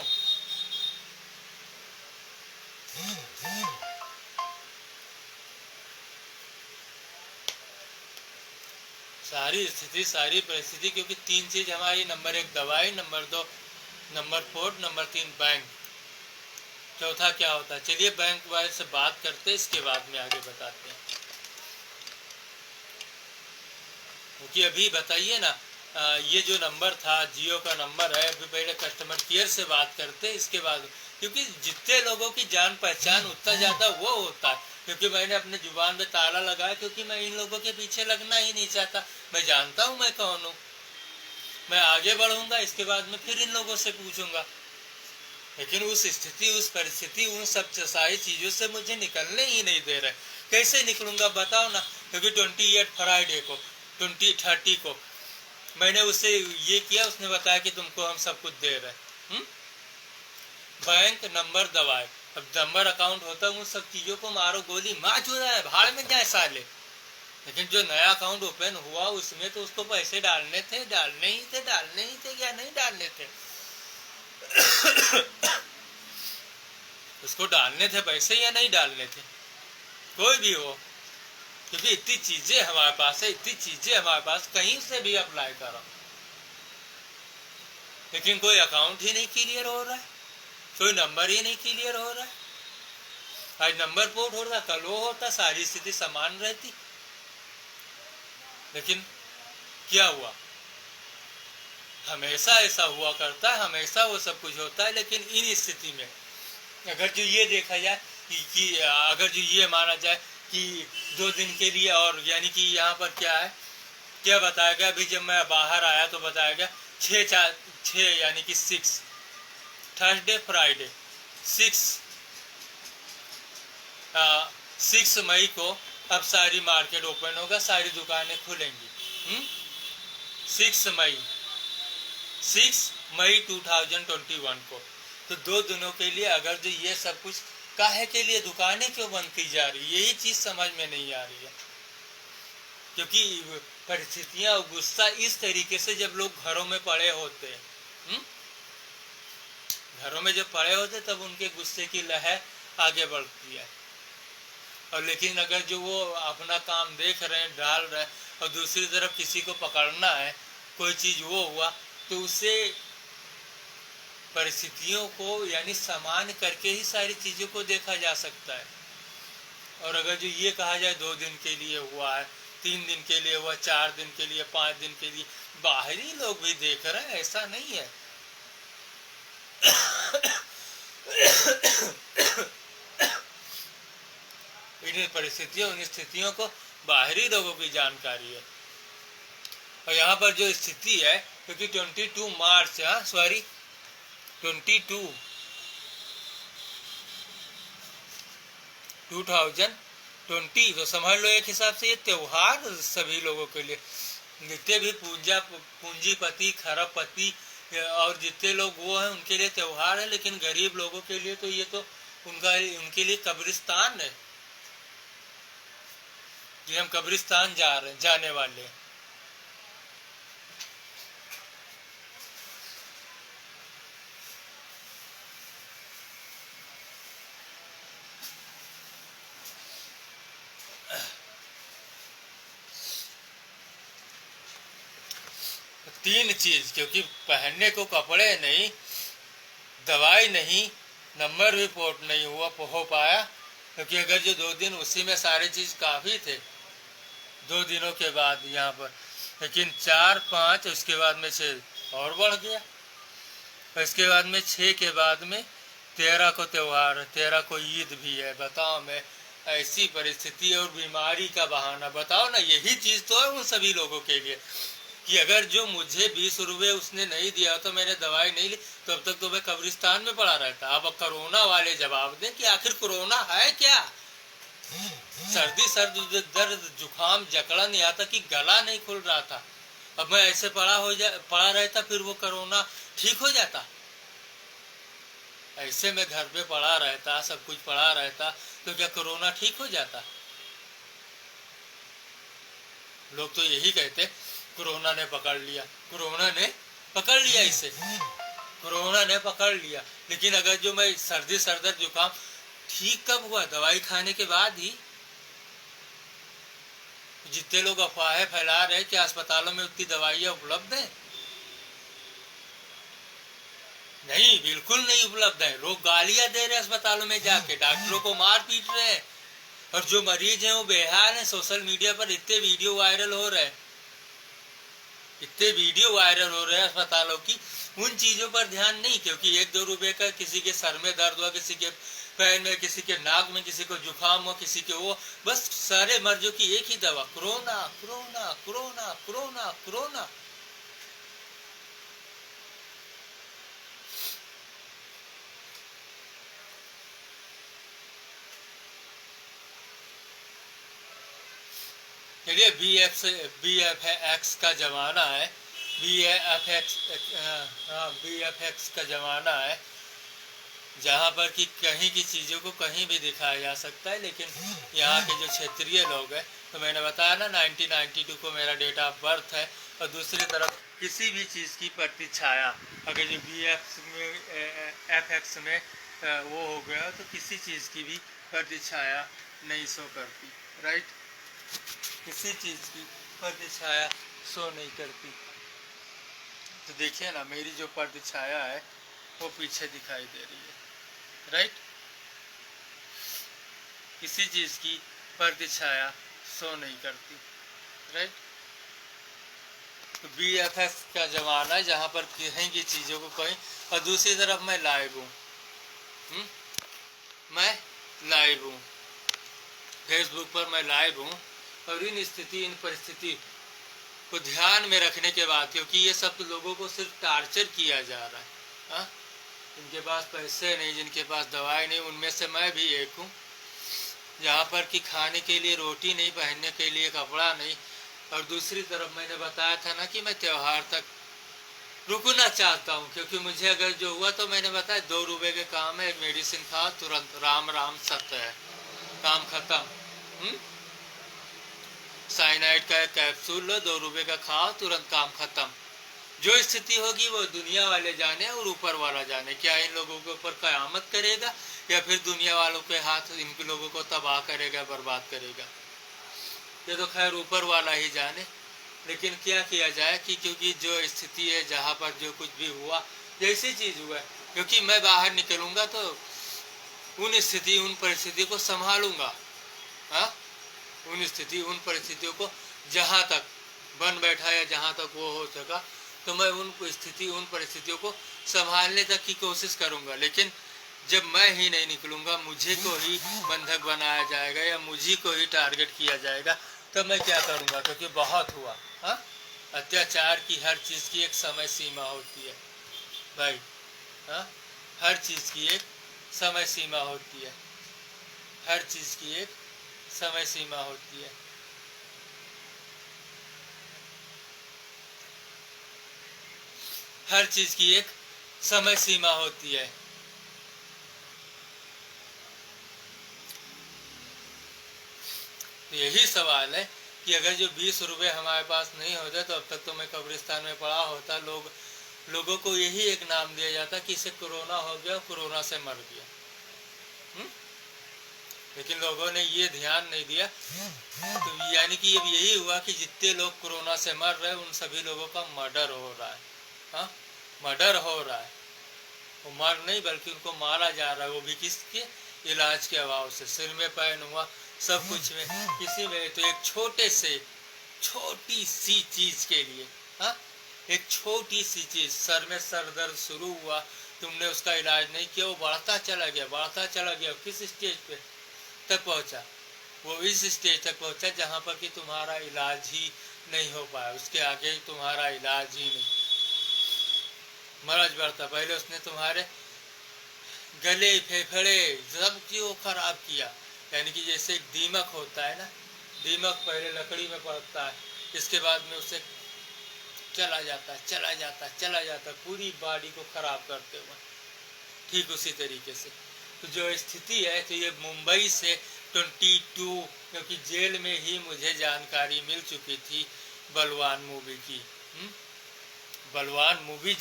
सारी स्थिति, सारी परिस्थिति, क्योंकि 3 चीज हमारी, नंबर 1 दवाई, number 2 number port, number 3 bank, चौथा क्या होता है? चलिए बैंक वाले से बात करते, इसके बाद में आगे बताते हैं। क्योंकि अभी बताइए ना, ये जो नंबर था, जियो का नंबर है, अभी पहले कस्टमर केयर से बात करते, इसके बाद, क्योंकि जितने लोगों की जान पहचान उतना ज्यादा वो होता है, क्योंकि मैंने अपने जुबान पे ताला लगाया, क्योंकि मैं इन लोगों के पीछे लगना ही नहीं चाहता। मैं जानता हूँ मैं कौन हूँ, मैं आगे बढ़ूंगा, इसके बाद में फिर इन लोगों से पूछूंगा, लेकिन उस स्थिति, उस परिस्थिति, उन सब सारी चीजों से मुझे निकलने ही नहीं दे रहे। कैसे निकलूंगा बताओ ना? क्योंकि 28 फ्राइडे को, 30 को मैंने उससे ये किया, उसने बताया कि तुमको हम सब कुछ दे रहे, बैंक नंबर, दवाई, अब नंबर अकाउंट होता है, उन सब चीजों को मारो गोली, मार चुरा है, भाड़ में जाए साले, लेकिन जो नया अकाउंट ओपन हुआ उसमें तो उसको पैसे डालने थे क्या नहीं डालने थे? उसको डालने थे पैसे या नहीं डालने थे? कोई भी हो, क्योंकि इतनी चीजें हमारे पास है, कहीं से भी अप्लाई करो, लेकिन कोई अकाउंट ही नहीं क्लियर हो रहा है, कोई नंबर ही नहीं क्लियर हो रहा है। आज नंबर पोर्ट हो रहा, कल वो होता, सारी स्थिति समान रहती। लेकिन क्या हुआ? हमेशा ऐसा हुआ करता है, हमेशा वो सब कुछ होता है। लेकिन इन स्थिति में अगर जो ये देखा जाए कि अगर जो ये माना जाए कि 2 दिन के लिए, और यानी कि यहाँ पर क्या है, क्या बताया गया? अभी जब मैं बाहर आया तो बताया गया 6 यानी कि 6 थर्सडे फ्राइडे 6 मई को अब सारी मार्केट ओपन होगा, सारी दुकानें खुलेंगी। 6 मई 2021 को। तो 2 दिनों के लिए अगर जो ये सब कुछ काहे के लिए दुकानें क्यों बंद की जा रही है, यही चीज समझ में नहीं आ रही है। क्योंकि परिस्थितियां और गुस्सा इस तरीके से, जब लोग घरों में पड़े होते हैं, घरों में जब पड़े होते तब उनके गुस्से की लहर आगे बढ़ती है। और लेकिन अगर जो वो अपना काम देख रहे हैं, डाल रहे हैं, और दूसरी तरफ किसी को पकड़ना है, कोई चीज वो हुआ, तो उससे परिस्थितियों को यानी समान करके ही सारी चीजों को देखा जा सकता है। और अगर जो ये कहा जाए 2 दिन के लिए हुआ है, 3 दिन के लिए हुआ, 4 दिन के लिए, 5 दिन के लिए, बाहरी लोग भी देख रहे हैं, ऐसा नहीं है। इन परिस्थितियों, इन स्थितियों को बाहरी लोगों की जानकारी है। और यहाँ पर जो स्थिति है, क्योंकि 22 मार्च 2020, तो समझ लो एक हिसाब से ये त्योहार सभी लोगों के लिए, जितने भी पूंजीपति, खरबपति और जितने लोग वो हैं उनके लिए त्योहार है। लेकिन गरीब लोगों के लिए तो ये तो उनके लिए कब्रिस्तान है कि हम कब्रिस्तान जाने वाले हैं। तीन चीज, क्योंकि पहनने को कपड़े नहीं, दवाई नहीं, नंबर भी पोर्ट नहीं हो पाया, क्योंकि अगर जो 2 दिन उसी में सारी चीज काफी थे 2 दिनों के बाद यहाँ पर, लेकिन 4, 5 उसके बाद में 6 और बढ़ गया। इसके बाद में 6 के बाद में 13 को त्योहार है, 13 को ईद भी है। बताओ, मैं ऐसी परिस्थिति और बीमारी का बहाना, बताओ ना, यही चीज तो है उन सभी लोगों के लिए कि अगर जो मुझे 20 रुपये उसने नहीं दिया तो मैंने दवाई नहीं ली, तो अब तक तो मैं कब्रिस्तान में पड़ा रहता। अब कोरोना वाले जवाब दें कि आखिर कोरोना है क्या? सर्दी, दर्द, जुकाम, जकड़न, यहाँ तक कि गला नहीं खुल रहा था। अब मैं ऐसे पड़ा रहता, फिर वो कोरोना ठीक हो जाता? ऐसे में घर पे पड़ा रहता, सब कुछ पड़ा रहता, तो क्या कोरोना ठीक हो जाता? लोग तो यही कहते, कोरोना ने पकड़ लिया, कोरोना ने पकड़ लिया, इसे कोरोना ने पकड़ लिया। लेकिन अगर जो मैं सर्दी, सरदर्द, जुकाम ठीक कब हुआ? दवाई खाने के बाद ही। जितने लोग अफवाहें फैला रहे कि अस्पतालों में उतनी दवाइयां उपलब्ध हैं, नहीं, बिल्कुल नहीं उपलब्ध है। लोग गालियां दे रहे हैं अस्पतालों में जाके, डॉक्टरों को मार पीट रहे हैं, और जो मरीज हैं वो बेहाल हैं। सोशल मीडिया पर इतने वीडियो वायरल हो रहे हैं, इतने वीडियो वायरल हो रहे हैं अस्पतालों की। उन चीजों पर ध्यान नहीं, क्योंकि 1-2 रुपए का किसी के सर में दर्द हुआ, किसी के पैर में, किसी के नाक में, किसी को जुकाम हो, किसी के वो, बस सारे मर्जों की एक ही दवा, corona, corona, corona, corona, corona. चलिए, BFX का जमाना है, BFX का जमाना है, जहाँ पर कि कहीं की चीज़ों को कहीं भी दिखाया जा सकता है। लेकिन यहाँ के जो क्षेत्रीय लोग हैं तो मैंने बताया ना 1992 को मेरा डेट ऑफ बर्थ है। और दूसरी तरफ किसी भी चीज़ की प्रतिछाया अगर जो बी एक्स में एफ एक्स में वो हो गया तो किसी चीज़ की भी प्रतिछाया नहीं शो करती, राइट। किसी चीज़ की प्रतिछाया शो नहीं करती। तो देखिए ना मेरी जो प्रतिछाया है वो पीछे दिखाई दे रही है, राइट। किसी चीज़ की प्रतिछाया शो नहीं करती, राइट। तो बी एफ एस का ज़माना है जहाँ पर कहीं की चीज़ों को कहीं। और दूसरी तरफ मैं लाइव हूँ, मैं लाइव हूँ, फेसबुक पर मैं लाइव हूँ। और इन परिस्थिति को ध्यान में रखने के बाद, क्योंकि ये सब लोगों को सिर्फ टार्चर किया जा रहा है, हाँ। जिनके पास पैसे नहीं, जिनके पास दवाई नहीं, उनमें से मैं भी एक हूँ। जहाँ पर कि खाने के लिए रोटी नहीं, पहनने के लिए कपड़ा नहीं। और दूसरी तरफ मैंने बताया था ना कि मैं त्यौहार तक रुकना चाहता हूँ, क्योंकि मुझे अगर जो हुआ तो मैंने बताया 2 रुपए के काम है, मेडिसिन खाओ तुरंत, राम राम सत्य है, काम खत्म। साइनाइड का कैप्सूल लो, 2 रुपए का खाओ, तुरंत काम खत्म। जो स्थिति होगी वो दुनिया वाले जाने और ऊपर वाला जाने। क्या इन लोगों के ऊपर कयामत करेगा या फिर दुनिया वालों के हाथ इन लोगों को तबाह करेगा, बर्बाद करेगा, ये तो खैर ऊपर वाला ही जाने। लेकिन क्या किया जाए कि क्योंकि जो स्थिति है, जहाँ पर जो कुछ भी हुआ, जैसी चीज़ हुआ है, क्योंकि मैं बाहर निकलूँगा तो उन परिस्थितियों को संभालूंगा, हाँ। उन परिस्थितियों को जहाँ तक बन बैठा या जहाँ तक वो हो सका, तो मैं उन परिस्थितियों को संभालने तक की कोशिश करूँगा। लेकिन जब मैं ही नहीं निकलूँगा, मुझे को ही बंधक बनाया जाएगा या मुझे को ही टारगेट किया जाएगा, तो मैं क्या करूँगा, क्योंकि बहुत हुआ, हाँ। अत्याचार की हर चीज़ की एक समय सीमा होती है भाई, हाँ। हर चीज़ की एक समय सीमा होती है, हर चीज़ की एक समय सीमा होती है। हर चीज़ की एक समय सीमा होती है। तो यही सवाल है कि अगर जो 20 रुपये हमारे पास नहीं होते तो अब तक तो मैं कब्रिस्तान में पड़ा होता। लोगों को यही एक नाम दिया जाता कि इसे कोरोना हो गया, कोरोना से मर गया। लेकिन लोगों ने ये ध्यान नहीं दिया। तो यानी कि अब यही हुआ कि जितने लोग कोरोना से मर रहे हैं उन सभी लोगों का मर्डर हो रहा है, हाँ। मर्डर हो रहा है, वो मर नहीं बल्कि उनको मारा जा रहा है। वो भी किसके इलाज के अभाव से, सिर में पैन हुआ, सब कुछ में, किसी में तो एक छोटी सी चीज के लिए, हाँ। एक छोटी सी चीज, सर में सर दर्द शुरू हुआ, तुमने उसका इलाज नहीं किया, वो बढ़ता चला गया, किस स्टेज पे तक पहुंचा, वो इस स्टेज तक पहुंचा जहां पर कि तुम्हारा इलाज ही नहीं हो पाया, उसके आगे तुम्हारा इलाज ही नहीं, मरज बढ़ता। पहले उसने तुम्हारे गले, फेफड़े, सब चीज को खराब किया। यानी कि जैसे एक दीमक होता है ना, दीमक पहले लकड़ी में पड़ता है, इसके बाद में उसे चला जाता पूरी बॉडी को खराब करते हुए। ठीक उसी तरीके से तो जो स्थिति है, तो ये मुंबई से 22, क्योंकि जेल में ही मुझे जानकारी मिल चुकी थी बलवान मूवी की। बलवान मूवी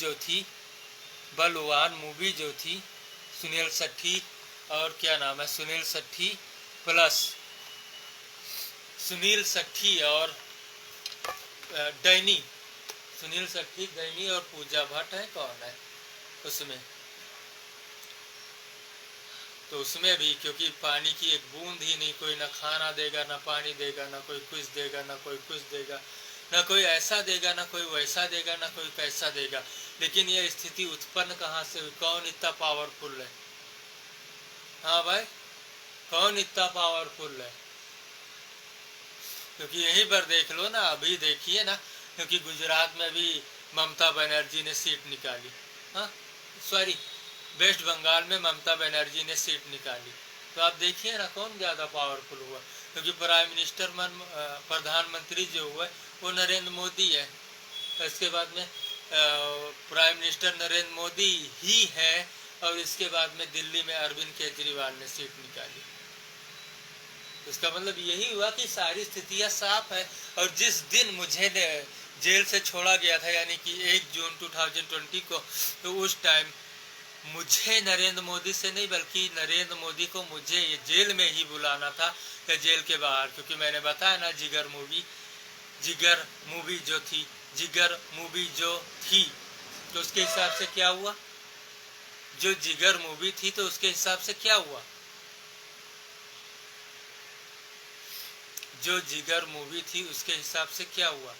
जो थी सुनील शेट्टी और क्या नाम है, सुनील शेट्टी प्लस सुनील शेट्टी और डैनी, सुनील शेट्टी, डैनी और पूजा भट्ट है, कौन है उसमें। तो उसमें भी क्योंकि पानी की एक बूंद ही नहीं, कोई ना खाना देगा, ना पानी देगा, ना कोई कुछ देगा, ना कोई कुछ देगा, ना कोई ऐसा देगा, ना कोई वैसा देगा, ना कोई कैसा देगा। लेकिन यह स्थिति उत्पन्न कहाँ से हुई, कौन इतना पावरफुल है, हाँ भाई, कौन इतना पावरफुल है। क्योंकि यहीं पर देख लो ना, अभी देखिए ना, क्योंकि गुजरात में भी ममता बनर्जी ने सीट निकाली, हाँ, सॉरी, वेस्ट बंगाल में ममता बनर्जी ने सीट निकाली। तो आप देखिए ना कौन ज़्यादा पावरफुल हुआ, क्योंकि प्रधानमंत्री जो हुआ वो नरेंद्र मोदी है। इसके बाद में प्राइम मिनिस्टर नरेंद्र मोदी ही है, और इसके बाद में दिल्ली में अरविंद केजरीवाल ने सीट निकाली। इसका मतलब यही हुआ कि सारी स्थितियां साफ है। और जिस दिन मुझे जेल से छोड़ा गया था, यानी कि 1 जून 2020 को, तो उस टाइम मुझे नरेंद्र मोदी से नहीं, बल्कि नरेंद्र मोदी को मुझे ये जेल में ही बुलाना था, या जेल के बाहर। क्योंकि मैंने बताया ना, जिगर मूवी जो थी, तो उसके हिसाब से क्या हुआ, जो जिगर मूवी थी तो उसके हिसाब से क्या हुआ, जो जिगर मूवी थी उसके हिसाब से क्या हुआ।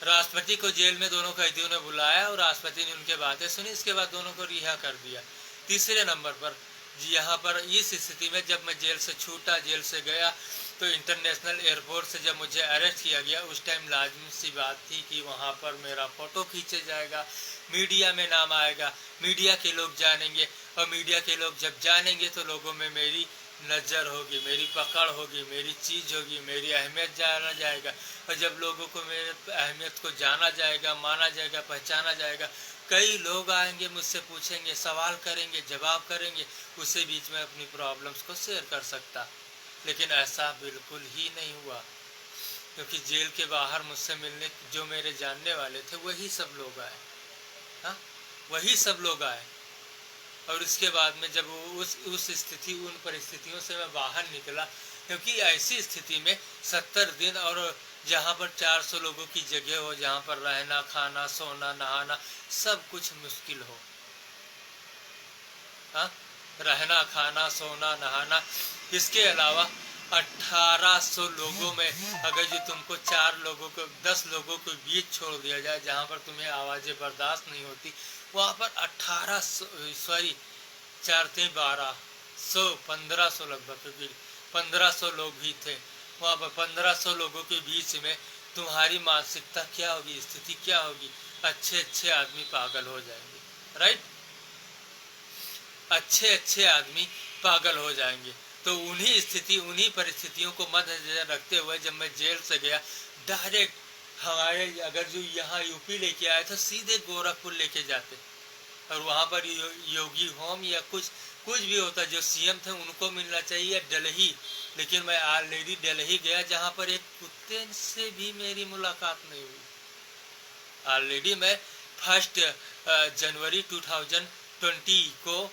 राष्ट्रपति को जेल में दोनों कैदियों ने बुलाया और राष्ट्रपति ने उनके बातें सुनी, इसके बाद दोनों को रिहा कर दिया। तीसरे नंबर पर यहाँ पर इस स्थिति में जब मैं जेल से छूटा, जेल से गया, तो इंटरनेशनल एयरपोर्ट से जब मुझे अरेस्ट किया गया, उस टाइम लाजमी सी बात थी कि वहाँ पर मेरा फोटो खींचा जाएगा, मीडिया में नाम आएगा, मीडिया के लोग जानेंगे, और मीडिया के लोग जब जानेंगे तो लोगों में मेरी नज़र होगी, मेरी पकड़ होगी, मेरी चीज़ होगी, मेरी अहमियत जाना जाएगा। और जब लोगों को मेरे अहमियत को जाना जाएगा, माना जाएगा, पहचाना जाएगा, कई लोग आएंगे, मुझसे पूछेंगे, सवाल करेंगे, जवाब करेंगे, उसी बीच में अपनी प्रॉब्लम्स को शेयर कर सकता। लेकिन ऐसा बिल्कुल ही नहीं हुआ, क्योंकि जेल के बाहर मुझसे मिलने जो मेरे जानने वाले थे वही सब लोग आए। हाँ, वही सब लोग आए। और उसके बाद में जब उस स्थिति, उन परिस्थितियों से मैं बाहर निकला, क्योंकि ऐसी स्थिति में 70 दिन, और जहाँ पर 400 लोगों की जगह हो, जहाँ पर रहना, खाना, सोना, नहाना सब कुछ मुश्किल हो। हाँ, रहना, खाना, सोना, नहाना। इसके अलावा 1800 लोगों में अगर जो तुमको 4 लोगों को, 10 लोगों को बीच छोड़ दिया जाए, जहाँ पर तुम्हें आवाज़ें बर्दाश्त नहीं होती, वहाँ पर 1500 लगभग, क्योंकि 1500 लोग भी थे वहाँ पर। 1500 लोगों के बीच में तुम्हारी मानसिकता क्या होगी, स्थिति क्या होगी? अच्छे आदमी पागल हो जाएंगे, राइट? अच्छे आदमी पागल हो जाएंगे। तो उन्हीं स्थिति, उन्हीं परिस्थितियों को मद्देनजर रखते हुए जब मैं जेल से गया, डायरेक्ट हमारे अगर जो यहाँ यूपी लेके आए तो सीधे गोरखपुर लेके जाते, और वहाँ पर योगी होम या कुछ भी होता, जो सीएम थे उनको मिलना चाहिए, दिल्ली। लेकिन मैं ऑलरेडी दिल्ली गया, जहाँ पर एक कुत्ते से भी मेरी मुलाकात नहीं हुई। ऑलरेडी मैं 1 जनवरी 2020 को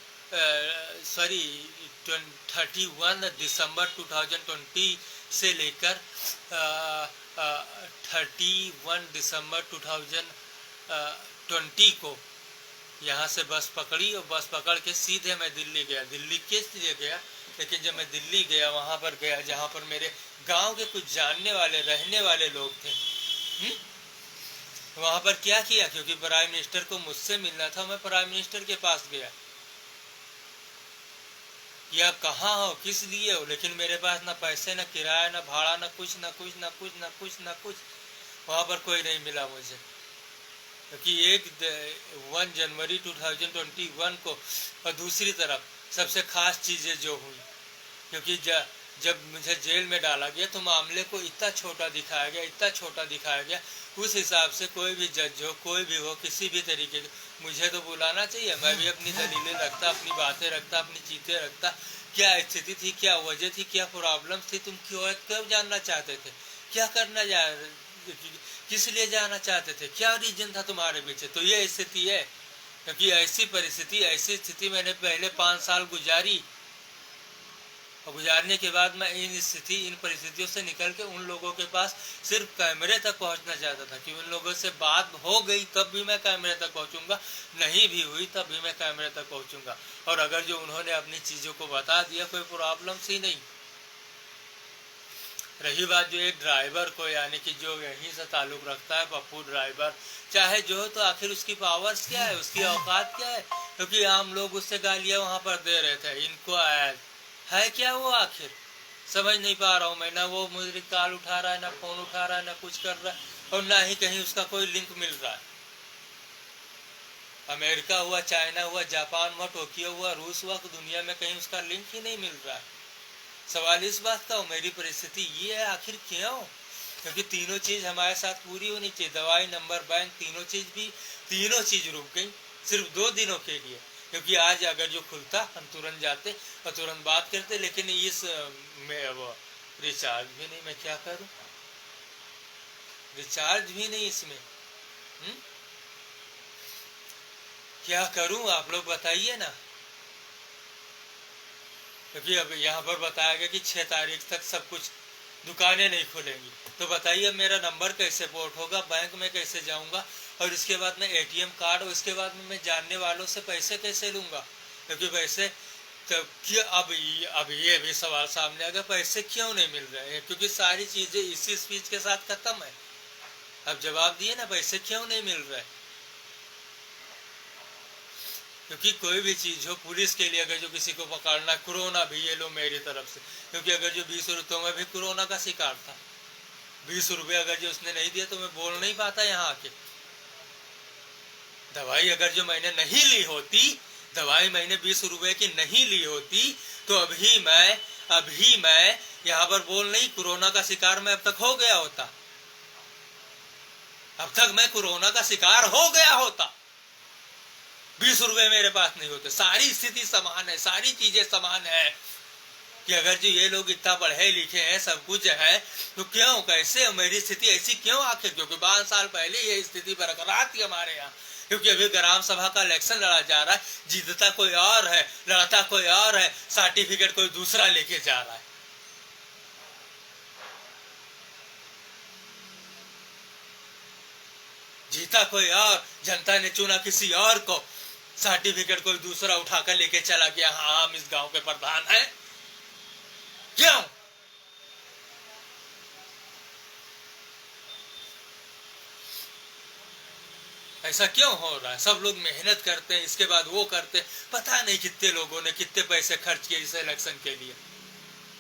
31 दिसंबर 2020 से लेकर 31 दिसंबर 2020 को यहाँ से बस पकड़ी, और बस पकड़ के सीधे मैं दिल्ली गया। दिल्ली किस लिए गया? लेकिन जब मैं दिल्ली गया, वहाँ पर गया जहाँ पर मेरे गांव के कुछ जानने वाले, रहने वाले लोग थे। वहाँ पर क्या किया? क्योंकि प्राइम मिनिस्टर को मुझसे मिलना था, मैं प्राइम मिनिस्टर के पास गया। या कहाँ हो, किस लिए हो? लेकिन मेरे पास ना पैसे, ना किराया, ना भाड़ा, ना कुछ। वहाँ पर कोई नहीं मिला मुझे, क्योंकि 1 जनवरी 2021 को, और दूसरी तरफ सबसे खास चीज़ें जो हुई, क्योंकि जब मुझे जेल में डाला गया तो मामले को इतना छोटा दिखाया गया, उस हिसाब से कोई भी जज हो, कोई भी हो, किसी भी तरीके के, मुझे तो बुलाना चाहिए। मैं भी अपनी दलीलें रखता, अपनी बातें रखता, अपनी चीज़ें रखता, क्या स्थिति थी, क्या वजह थी, क्या प्रॉब्लम थी, तुम क्यों जानना चाहते थे, क्या करना किस लिए जाना चाहते थे, क्या रीजन था तुम्हारे पीछे। तो ये स्थिति है, क्योंकि ऐसी परिस्थिति, ऐसी स्थिति मैंने पहले 5 साल गुजारी, और गुजारने के बाद मैं इन परिस्थितियों से निकल के उन लोगों के पास सिर्फ कैमरे तक पहुंचना चाहता था कि उन लोगों से बात हो गई तब भी मैं कैमरे तक पहुंचूंगा, नहीं भी हुई तब भी मैं कैमरे तक पहुंचूंगा। और अगर जो उन्होंने अपनी चीज़ों को बता दिया, कोई प्रॉब्लम ही नहीं। रही बात जो एक ड्राइवर को, यानी कि जो यहीं से ताल्लुक़ रखता है, पप्पू ड्राइवर, चाहे जो हो, तो आखिर उसकी पावर्स क्या है, उसकी औकात क्या है? क्योंकि आम लोग उससे गालियाँ वहाँ पर दे रहे थे, इनको है क्या वो? आखिर समझ नहीं पा रहा हूँ मैं। ना वो मुझे कॉल उठा रहा है, ना फोन उठा रहा है, ना कुछ कर रहा है, और ना ही कहीं उसका कोई लिंक मिल रहा है। अमेरिका हुआ, चाइना हुआ, जापान हुआ, टोक्यो हुआ, रूस हुआ, तो दुनिया में कहीं उसका लिंक ही नहीं मिल रहा है। सवाल इस बात का, मेरी परिस्थिति ये है, आखिर क्यों? क्योंकि तीनों चीज़ हमारे साथ पूरी होनी चाहिए, दवाई, नंबर, बैंक, तीनों चीज़ रुक गई सिर्फ 2 दिनों के लिए। क्योंकि आज अगर जो खुलता हम तुरंत जाते और तुरंत बात करते, लेकिन इस में वो रिचार्ज भी नहीं, मैं क्या करूं, रिचार्ज भी नहीं इसमें। क्या करूं आप लोग बताइए ना। क्योंकि अब यहाँ पर बताया गया कि 6 तारीख तक सब कुछ दुकानें नहीं खुलेंगी, तो बताइए मेरा नंबर कैसे पोर्ट होगा, बैंक में कैसे जाऊंगा, और इसके बाद में एटीएम कार्ड, और इसके बाद में मैं जानने वालों से पैसे कैसे लूंगा, क्योंकि पैसे तो क्यों, अब ये भी सवाल सामने आ गया, पैसे क्यों नहीं मिल रहे हैं, क्योंकि सारी चीजें इसी स्पीच के साथ खत्म है। अब जवाब दिए ना, पैसे क्यों नहीं मिल रहे, क्योंकि कोई भी चीज हो, पुलिस के लिए अगर जो किसी को पकड़ना, कोरोना भी ये लो मेरी तरफ से, क्योंकि अगर जो 20 रुपये में भी कोरोना का शिकार था, 20 रुपये अगर जो उसने नहीं दिया तो मैं बोल नहीं पाता यहाँ आके। दवाई अगर जो मैंने नहीं ली होती, दवाई मैंने 20 रुपये की नहीं ली होती, तो अभी मैं यहाँ पर बोल नहीं, कोरोना का शिकार मैं अब तक हो गया होता, अब तक मैं कोरोना का शिकार हो गया होता। 20 रुपए मेरे पास नहीं होते। सारी स्थिति समान है, सारी चीजें समान है, कि अगर जो ये लोग इतना पढ़े लिखे हैं, सब कुछ है, तो क्यों, कैसे मेरी स्थिति ऐसी क्यों आखिर, क्योंकि 12 साल पहले ये स्थिति बरकरार थी हमारे यहाँ, क्योंकि अभी ग्राम सभा का इलेक्शन लड़ा जा रहा है, जीतता कोई और है, लड़ता कोई और है, सर्टिफिकेट कोई दूसरा लेके जा रहा है। जीता कोई और, जनता ने चुना किसी और को, सर्टिफिकेट कोई दूसरा उठाकर लेके चला गया, हाँ हम इस गांव के प्रधान हैं। क्यों, ऐसा क्यों हो रहा है? सब लोग मेहनत करते हैं, इसके बाद वो करते हैं, पता नहीं कितने लोगों ने कितने पैसे खर्च किए इस इलेक्शन के लिए।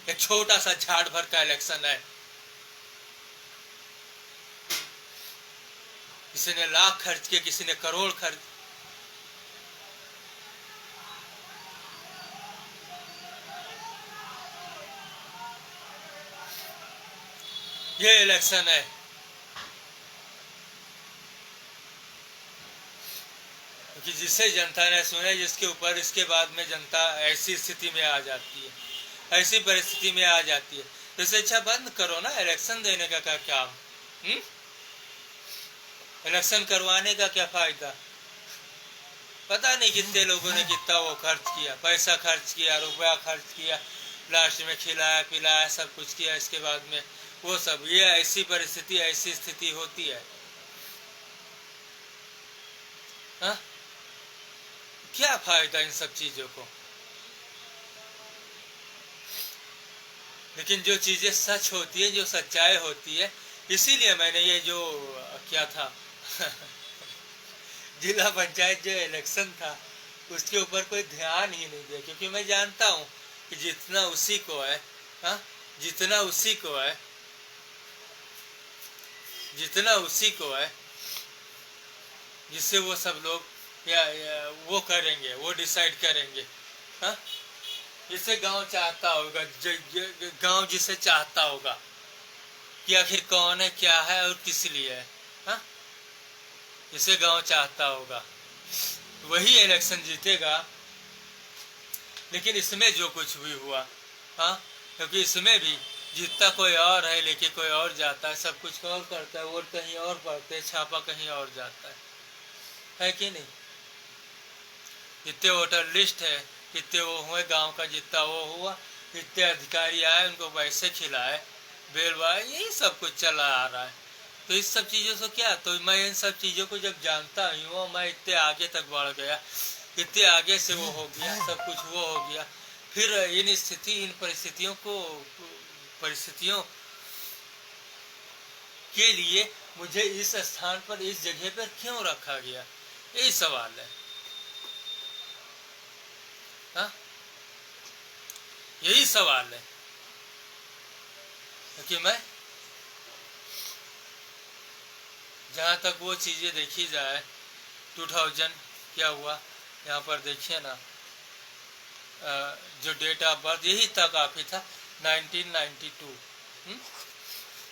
एक छोटा सा झाड़ भर का इलेक्शन है, किसी ने लाख खर्च किए, किसी ने करोड़ खर्च। ये इलेक्शन है, कि जिसे जनता ने सुने, जिसके ऊपर इसके बाद में जनता ऐसी स्थिति में आ जाती है, ऐसी परिस्थिति में आ जाती है, तो इसे अच्छा बंद करो ना, इलेक्शन देने का क्या काम, इलेक्शन करवाने का क्या फायदा। पता नहीं कितने लोगों ने कितना वो खर्च किया, पैसा खर्च किया, रुपया खर्च किया, लास्ट में खिलाया पिलाया सब कुछ किया, इसके बाद में वो सब, ये ऐसी परिस्थिति ऐसी स्थिति होती है। हा? क्या फायदा इन सब चीजों को। लेकिन जो चीजें सच होती है, जो सच्चाई होती है, इसीलिए मैंने ये जो क्या था जिला पंचायत जो इलेक्शन था उसके ऊपर कोई ध्यान ही नहीं दिया, क्योंकि मैं जानता हूँ कि जितना उसी को है, जितना उसी को है, जितना उसी को है, जिससे वो सब लोग या वो करेंगे, वो डिसाइड करेंगे। जिसे गांव चाहता होगा, गांव जिसे चाहता होगा कि आखिर कौन है, क्या है और किस लिए है, जिसे गांव चाहता होगा वही इलेक्शन जीतेगा। लेकिन इसमें जो कुछ भी हुआ, क्योंकि इसमें भी जीतता कोई और है, लेके कोई और जाता है, सब कुछ और करता है, वोट कहीं और पड़ते हैं, छापा कहीं और जाता है कि नहीं। जितने वोटर लिस्ट है, कितने वो हुए गांव का, जितना वो हुआ, जितने अधिकारी आए उनको पैसे खिलाए, बेलवाए, यही सब कुछ चला आ रहा है। तो इस सब चीज़ों से क्या, तो मैं इन सब चीज़ों को जब जानता हूँ, मैं इतने आगे तक बढ़ गया, इतने आगे से वो हो गया, सब कुछ वो हो गया, फिर इन परिस्थितियों के लिए मुझे इस स्थान पर, इस जगह पर क्यों रखा गया, यही सवाल है। यही सवाल है, क्योंकि मैं जहाँ तक वो चीज़ें देखी जाए, 2000 क्या हुआ यहाँ पर देखिए ना, जो डेट ऑफ बर्थ यही तक काफी था, 1992।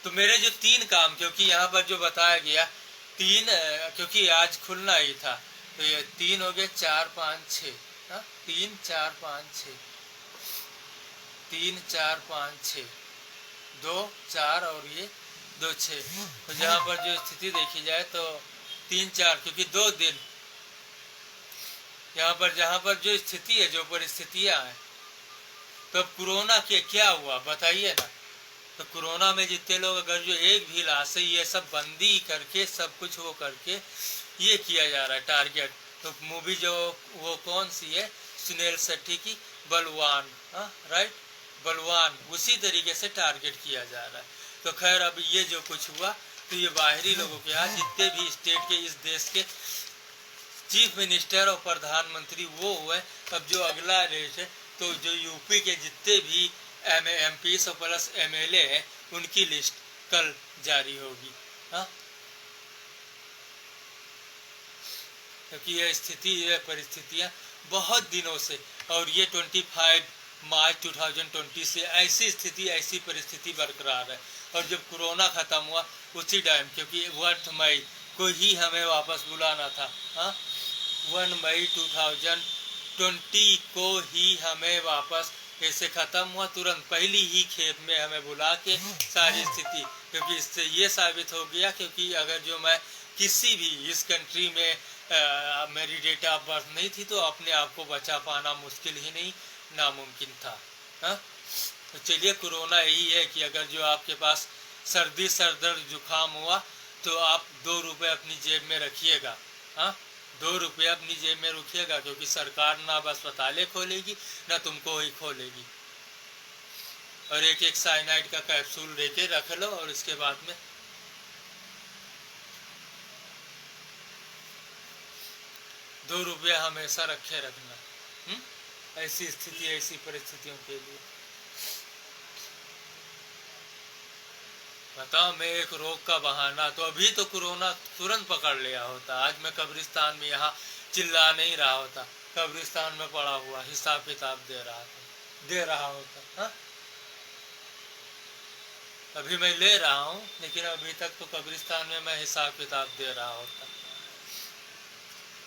तो मेरे जो 3 काम, क्योंकि यहाँ पर जो बताया गया 3, क्योंकि आज खुलना ही था, तो ये 3 हो गए, 4, 5, 6, हाँ 3 4 5 6, 3 4 5 6, 2 4 और ये 2 6। तो जहाँ पर जो स्थिति देखी जाए तो 3 4, क्योंकि 2 दिन यहाँ पर जहाँ पर जो स्थिति है, जो परिस्थितियाँ हैं, तो कोरोना के क्या हुआ बताइए ना। तो कोरोना में जितने लोग, अगर जो एक भी लाश से ये सब बंदी करके सब कुछ वो करके ये किया जा रहा है टारगेट। तो मूवी जो वो कौन सी है, सुनील शेट्टी की बलवान, राइट, बलवान, उसी तरीके से टारगेट किया जा रहा है। तो खैर अब ये जो कुछ हुआ, तो ये बाहरी लोगों के यहाँ जितने भी स्टेट के, इस देश के चीफ मिनिस्टर और प्रधानमंत्री वो हुए। अब जो अगला रेस है, तो जो यूपी के जितने भी MP और प्लस MLA है, उनकी लिस्ट कल जारी होगी। हाँ, क्योंकि यह स्थिति, यह परिस्थितियाँ बहुत दिनों से, और ये 25 मार्च 2020 से ऐसी स्थिति, ऐसी परिस्थिति बरकरार है। और जब कोरोना खत्म हुआ उसी टाइम, क्योंकि 1 मई को ही हमें वापस बुलाना था, हाँ 1 मई 2020 को ही हमें वापस, ऐसे खत्म हुआ तुरंत पहली ही खेप में हमें बुला के सारी स्थिति। क्योंकि इससे ये साबित हो गया, क्योंकि अगर जो मैं किसी भी इस कंट्री में मेरी डेट ऑफ बर्थ नहीं थी, तो अपने आप को बचा पाना मुश्किल ही नहीं, नामुमकिन था। हाँ, तो चलिए, कोरोना यही है कि अगर जो आपके पास सर्दी, सर दर्द, जुकाम हुआ, तो आप 2 रुपये अपनी जेब में रखिएगा। हाँ, 2 रुपये अपनी जेब में रखिएगा, क्योंकि सरकार ना अस्पतालें खोलेगी ना तुमको ही खोलेगी। और एक साइनाइड का कैप्सूल लेके रख लो, और इसके बाद में 2 रुपये हमेशा रखे रखना। ऐसी स्थिति, ऐसी परिस्थितियों के लिए बताओ, मैं एक रोग का बहाना, तो अभी तो कोरोना तुरंत पकड़ लिया होता। आज मैं कब्रिस्तान में यहाँ चिल्ला नहीं रहा होता, कब्रिस्तान में पड़ा हुआ हिसाब किताब दे रहा होता। हाँ, अभी मैं ले रहा हूँ, लेकिन अभी तक तो कब्रिस्तान में मैं हिसाब किताब दे रहा होता।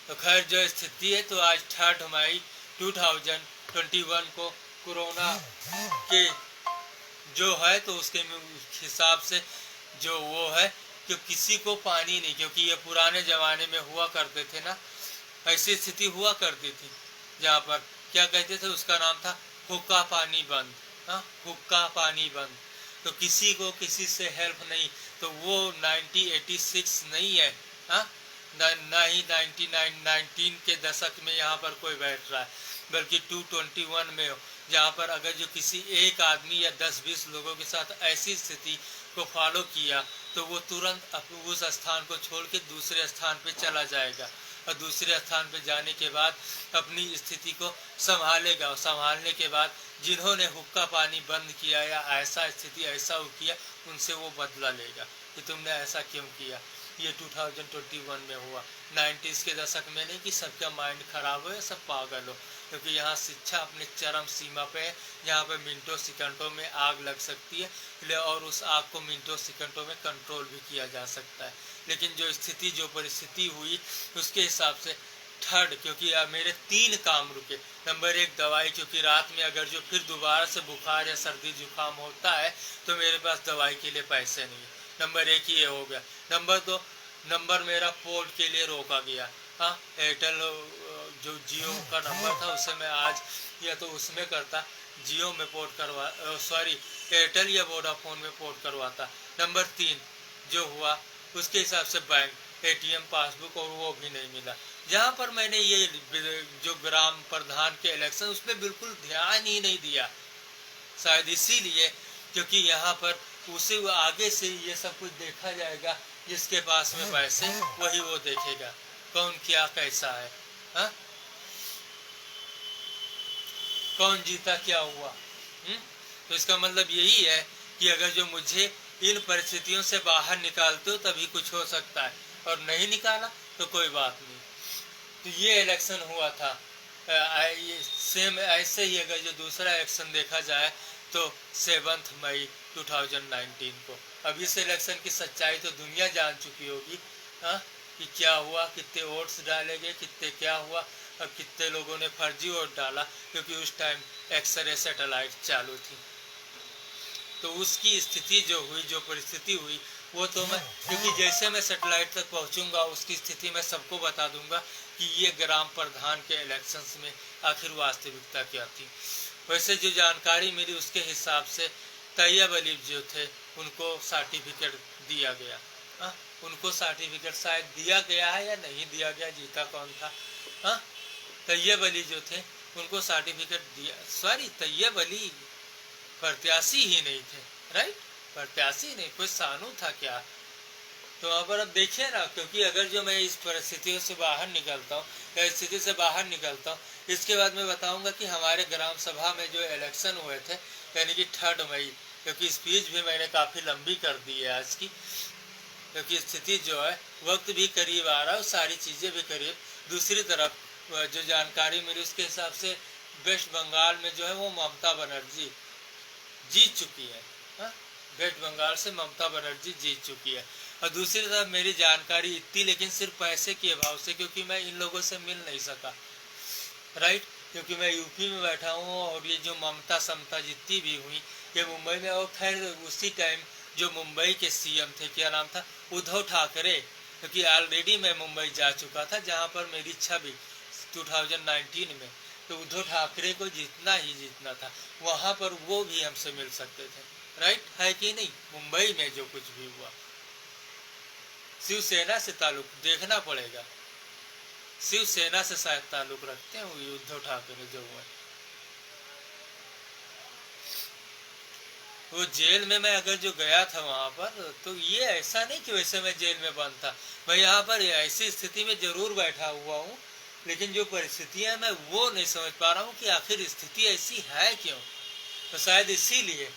तो खैर जो स्थिति है, तो आज 3 मई 2021 को कोरोना के जो है, तो उसके हिसाब से जो वो है कि किसी को पानी नहीं, क्योंकि ये पुराने ज़माने में हुआ करते थे ना, ऐसी स्थिति हुआ करती थी, जहाँ पर क्या कहते थे, उसका नाम था हुक्का पानी बंद। हाँ, हुक्का पानी बंद। तो किसी को किसी से हेल्प नहीं, तो वो 1986 नहीं है, हाँ, ना ही 19 के दशक में यहाँ पर कोई बैठ रहा है, बल्कि 221 में हो, जहाँ पर अगर जो किसी एक आदमी या 10-20 लोगों के साथ ऐसी स्थिति को फॉलो किया, तो वो तुरंत उस स्थान को छोड़ के दूसरे स्थान पे चला जाएगा, और दूसरे स्थान पे जाने के बाद अपनी स्थिति को संभालेगा, और संभालने के बाद जिन्होंने हुक्का पानी बंद किया या ऐसा स्थिति ऐसा किया, उनसे वो बदला लेगा कि तुमने ऐसा क्यों किया। ये 2021 में हुआ, 90s के दशक में नहीं कि सबका माइंड खराब हो या सब पागल हो, क्योंकि यहाँ शिक्षा अपने चरम सीमा पे है, यहाँ पे मिनटों सेकंडों में आग लग सकती है, और उस आग को मिनटों सेकंडों में कंट्रोल भी किया जा सकता है। लेकिन जो स्थिति, जो परिस्थिति हुई, उसके हिसाब से क्योंकि मेरे 3 काम रुके। नंबर 1 दवाई, क्योंकि रात में अगर जो फिर दोबारा से बुखार या सर्दी जुकाम होता है, तो मेरे पास दवाई के लिए पैसे नहीं है। नंबर 1 ये हो गया। नंबर 2, नंबर मेरा पोर्ट के लिए रोका गया। हाँ, एयरटेल जो जियो का नंबर था, उसे मैं आज या तो उसमें करता, जियो में पोर्ट करवा, एयरटेल या वोडाफोन में पोर्ट करवाता। नंबर 3 जो हुआ, उसके हिसाब से बैंक, ATM, पासबुक, और वो भी नहीं मिला। जहाँ पर मैंने ये जो ग्राम प्रधान के इलेक्शन, उसमें बिल्कुल ध्यान ही नहीं दिया, शायद इसीलिए, क्योंकि यहाँ पर उसे आगे से ये सब कुछ देखा जाएगा, जिसके पास में पैसे वही वो देखेगा कौन क्या कैसा है। हा? कौन जीता क्या हुआ। तो इसका मतलब यही है कि अगर जो मुझे इन परिस्थितियों से बाहर निकालते हो तभी कुछ हो सकता है, और नहीं निकाला तो कोई बात नहीं। तो ये इलेक्शन हुआ था। सेम ऐसे ही अगर जो दूसरा इलेक्शन देखा जाए तो 7 मई 2019 को। अब इस इलेक्शन की सच्चाई तो दुनिया जान चुकी होगी, हाँ, कि क्या हुआ, कितने वोट्स डाले गए, कितने क्या हुआ। अब कितने लोगों ने फर्जी वोट डाला, क्योंकि उस टाइम एक्सरे सैटेलाइट चालू थी। तो उसकी स्थिति जो हुई, जो परिस्थिति हुई, वो तो मैं, क्योंकि जैसे मैं सैटेलाइट तक पहुंचूंगा उसकी स्थिति मैं सबको बता दूंगा कि ये ग्राम प्रधान के इलेक्शंस में आखिर वास्तविकता क्या थी। वैसे जो जानकारी मिली उसके हिसाब से तैयब अली जो थे उनको सर्टिफिकेट दिया गया। उनको सर्टिफिकेट शायद दिया गया है या नहीं दिया गया, जीता कौन था। तैयब अली जो थे उनको सर्टिफिकेट दिया, सॉरी तैयब अली प्रत्याशी ही नहीं थे, राइट, प्रत्याशी नहीं, कोई सानू था क्या। तो अब देखिए ना, क्योंकि अगर जो मैं इस परिस्थितियों से बाहर निकलता हूँ या स्थिति से बाहर निकलता हूँ, इसके बाद मैं बताऊंगा कि हमारे ग्राम सभा में जो इलेक्शन हुए थे, यानी कि 3 मई, क्योंकि स्पीच भी मैंने काफ़ी लंबी कर दी है आज की, क्योंकि स्थिति जो है वक्त भी करीब आ रहा है, सारी चीज़ें भी करीब। दूसरी तरफ जो जानकारी मिली उसके हिसाब से वेस्ट बंगाल में जो है वो ममता बनर्जी जीत चुकी है। वेस्ट बंगाल से ममता बनर्जी जीत चुकी है। और दूसरी तरफ मेरी जानकारी इतनी, लेकिन सिर्फ पैसे के अभाव से, क्योंकि मैं इन लोगों से मिल नहीं सका, राइट, क्योंकि मैं यूपी में बैठा हूँ और ये जो ममता समता जितनी भी हुई ये मुंबई में। और खैर उसी टाइम जो मुंबई के सीएम थे, क्या नाम था, उद्धव ठाकरे, क्योंकि ऑलरेडी मैं मुंबई जा चुका था जहाँ पर मेरी इच्छा भी 2019 में, तो उद्धव ठाकरे को जीतना ही जीतना था, वहाँ पर वो भी हमसे मिल सकते थे, राइट, है कि नहीं। मुंबई में जो कुछ भी हुआ, शिवसेना से ताल्लुक देखना पड़ेगा, शिवसेना से शायद ताल्लुक रखते हैं उद्धव ठाकरे जो हुए। वो जेल में मैं अगर जो गया था वहां पर, तो ये ऐसा नहीं कि वैसे मैं जेल में बंद था, मैं यहाँ पर ऐसी स्थिति में जरूर बैठा हुआ हूँ, लेकिन जो परिस्थितियां मैं वो नहीं समझ पा रहा हूँ कि आखिर स्थिति ऐसी है क्यों। तो शायद इसीलिए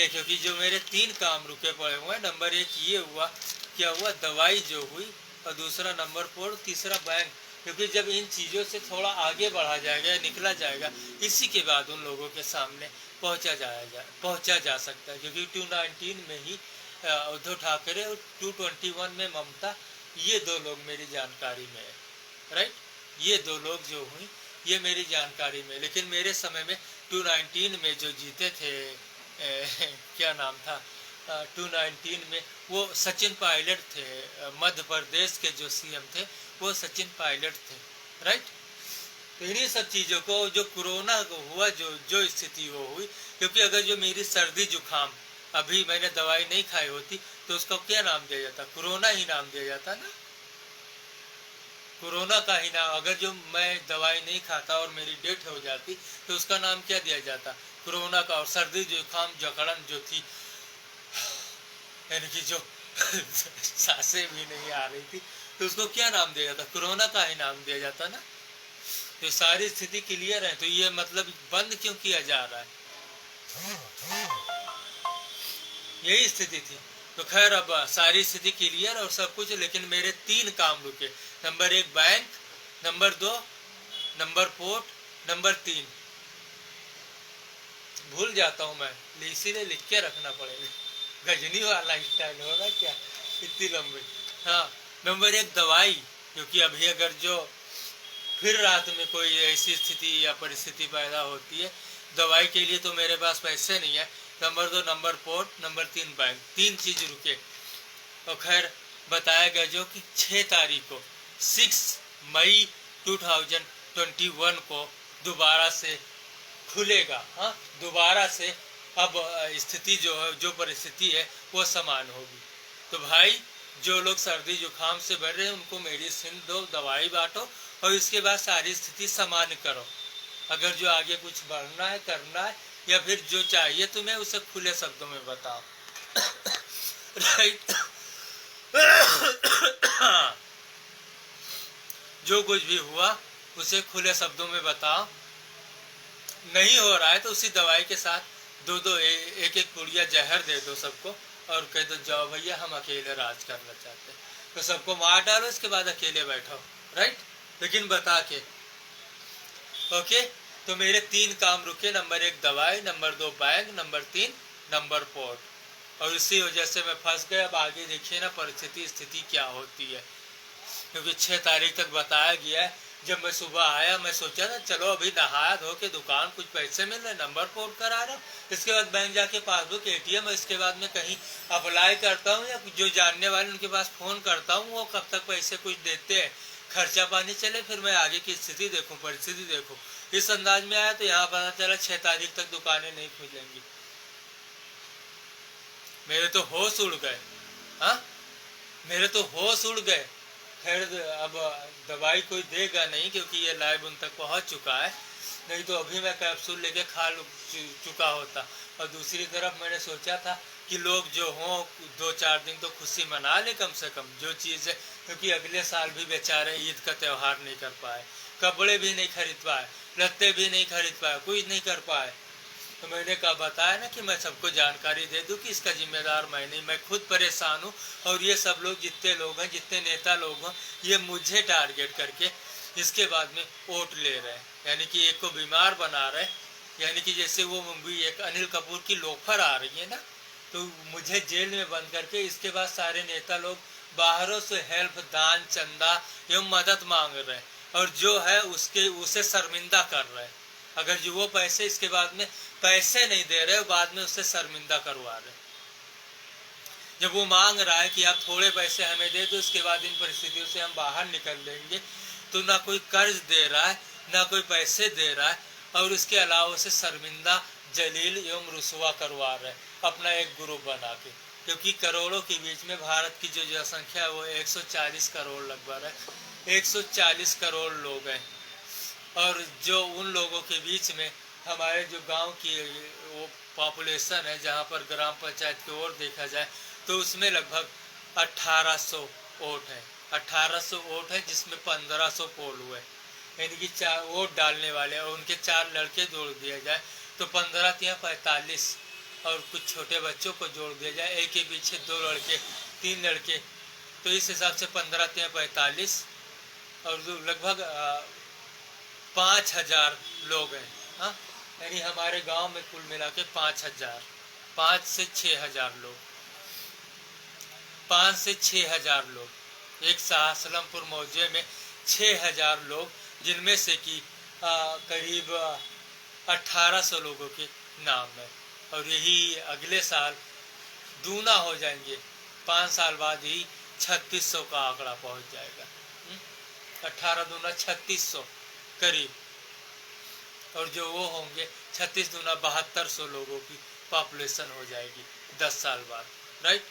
क्योंकि जो मेरे 3 काम रुके पड़े हुए हैं। नंबर 1 ये हुआ, क्या हुआ, दवाई जो हुई, और दूसरा नंबर 4, तीसरा बैंक, क्योंकि जब इन चीज़ों से थोड़ा आगे बढ़ा जाएगा, निकला जाएगा, इसी के बाद उन लोगों के सामने पहुंचा जा सकता है। क्योंकि 219 में ही उद्धव ठाकरे और 221 में ममता, ये 2 लोग मेरी जानकारी में है, राइट, ये 2 लोग जो हुई ये मेरी जानकारी में। लेकिन मेरे समय में 219 में जो जीते थे क्या नाम था, 219 में वो सचिन पायलट थे, मध्य प्रदेश के जो सीएम थे वो सचिन पायलट थे, राइट। तो इन्हीं सब चीज़ों को, जो कोरोना को हुआ, जो स्थिति वो हुई, क्योंकि अगर जो मेरी सर्दी जुकाम अभी मैंने दवाई नहीं खाई होती तो उसका क्या नाम दिया जाता, कोरोना ही नाम दिया जाता ना, कोरोना का ही नाम। अगर जो मैं दवाई नहीं खाता और मेरी डेथ हो जाती तो उसका नाम क्या दिया जाता, कोरोना का। और सर्दी जुकाम जकड़न जो थी, यानी कि जो सांसें भी नहीं आ रही थी, तो उसको क्या नाम दिया जाता, कोरोना का ही नाम दिया जाता ना। तो सारी स्थिति क्लियर है, तो ये मतलब बंद क्यों किया जा रहा है, यही स्थिति थी। तो खैर अब सारी स्थिति क्लियर और सब कुछ, लेकिन मेरे 3 काम रुके। Number 1 bank, number 2 number port, number 3 भूल जाता हूँ मैं, इसीलिए लिख के रखना पड़ेगा, गजनी वाला स्टाइल हो रहा क्या इतनी लंबी। हाँ, नंबर 1 दवाई, क्योंकि अभी अगर जो फिर रात में कोई ऐसी स्थिति या परिस्थिति पैदा होती है, दवाई के लिए तो मेरे पास पैसे नहीं है। Number 2 number port, number 3 bank, 3 चीज रुके। और खैर बताया गया जो कि 6 तारीख को 6 मई 2021 को दोबारा से खुलेगा। हाँ, दोबारा से अब स्थिति जो है, जो परिस्थिति है वो समान होगी। तो भाई जो लोग सर्दी जुकाम से बढ़ रहे हैं उनको मेडिसिन दो, दवाई बांटो, और इसके बाद सारी स्थिति सामान्य करो। अगर जो आगे कुछ बढ़ना है, करना है, या फिर जो चाहिए तुम्हें उसे खुले शब्दों में बताओ, राइट। जो कुछ भी हुआ उसे खुले शब्दों में बताओ। नहीं हो रहा है तो उसी दवाई के साथ 2-2 एक पुड़िया जहर दे दो सबको, और कह दो जाओ भैया हम अकेले राज करना चाहते हैं, तो सबको मार डालो, इसके बाद अकेले बैठो, राइट, लेकिन बता के। ओके, तो मेरे 3 काम रुके, नंबर 1 दवाई, number 2 bank, number 3 number port. और इसी वजह से मैं फंस गया। अब आगे देखिए ना परिस्थिति स्थिति क्या होती है। क्योंकि 6 तारीख तक बताया गया है। जब मैं सुबह आया, मैं सोचा था चलो अभी नहाया धो के दुकान, कुछ पैसे मिल रहे, नंबर पोर्ट करा रहा हूँ, इसके बाद बैंक जाके पासबुक एटीएम, इसके बाद में कहीं अप्लाई करता हूँ या जो जानने वाले उनके पास फोन करता हूँ, वो कब तक पैसे कुछ देते हैं, खर्चा पानी चले, फिर मैं आगे की स्थिति देखूँ, परिस्थिति देखूँ। इस अंदाज में आया तो यहाँ पता चला 6 तारीख तक दुकानें नहीं खुलेंगी। मेरे तो होश उड़ गए। हाँ, मेरे तो होश उड़ गए। खैर अब दवाई कोई देगा नहीं क्योंकि ये लाइव उन तक पहुंच चुका है, नहीं तो अभी मैं कैप्सूल लेके खा चुका होता। और दूसरी तरफ मैंने सोचा था कि लोग जो हों 2-4 दिन तो खुशी मना ले कम से कम, जो चीज़ है, क्योंकि अगले साल भी बेचारे ईद का त्यौहार नहीं कर पाए, कपड़े भी नहीं खरीद पाए, लत्ते भी नहीं खरीद पाए, कुछ नहीं कर पाए। तो मैंने कहा बताया ना कि मैं सबको जानकारी दे दूं कि इसका जिम्मेदार मैं नहीं, मैं खुद परेशान हूं। और ये सब लोग जितने लोग हैं, जितने नेता लोग हैं, ये मुझे टारगेट करके इसके बाद में वोट ले रहे हैं, यानी कि एक को बीमार बना रहे हैं। यानी कि जैसे वो मूवी एक अनिल कपूर की लोफर आ रही है ना, तो मुझे जेल में बंद करके इसके बाद सारे नेता लोग बाहरों से हेल्प, दान, चंदा एवं मदद मांग रहे हैं, और जो है उसे शर्मिंदा कर रहे हैं। अगर जो वो पैसे इसके बाद में पैसे नहीं दे रहे, बाद में उससे शर्मिंदा करवा रहे। जब वो मांग रहा है कि आप थोड़े पैसे हमें दे दो, इसके बाद इन परिस्थितियों से हम बाहर निकल लेंगे, तो ना कोई कर्ज दे रहा है, ना कोई पैसे दे रहा है, और उसके अलावा उसे शर्मिंदा, जलील एवं रुसवा करवा रहे हैं अपना एक ग्रुप बना के। क्योंकि करोड़ों के बीच में भारत की जो जनसंख्या है वो 140 करोड़ लगभग है, 140 करोड़ लोग हैं। और जो उन लोगों के बीच में हमारे जो गांव की वो पॉपुलेशन है, जहां पर ग्राम पंचायत की ओर देखा जाए तो उसमें लगभग 1800 वोट है, 1800 वोट है, जिसमें 1500 पोल हुए, यानी कि 4 वोट डालने वाले, और उनके 4 लड़के जोड़ दिया जाए तो 15 × 45, और कुछ छोटे बच्चों को जोड़ दिया जाए, एक के पीछे 2 लड़के 3 लड़के, तो इस हिसाब से 15 × 45, और लगभग 5000 लोग हैं। हाँ, यानी हमारे गांव में कुल मिला के 5000, 5 से 6000 लोग, 5 से 6000 लोग। एक सहासलमपुर मौजे में 6000 लोग, जिनमें से कि करीब 1800 लोगों के नाम है, और यही अगले साल दूना हो जाएंगे, 5 साल बाद ही 3600 का आंकड़ा पहुंच जाएगा। 18 दूना 3600 करीब, और जो वो होंगे 36 दूना 7200 लोगों की पॉपुलेशन हो जाएगी 10 साल बाद, राइट।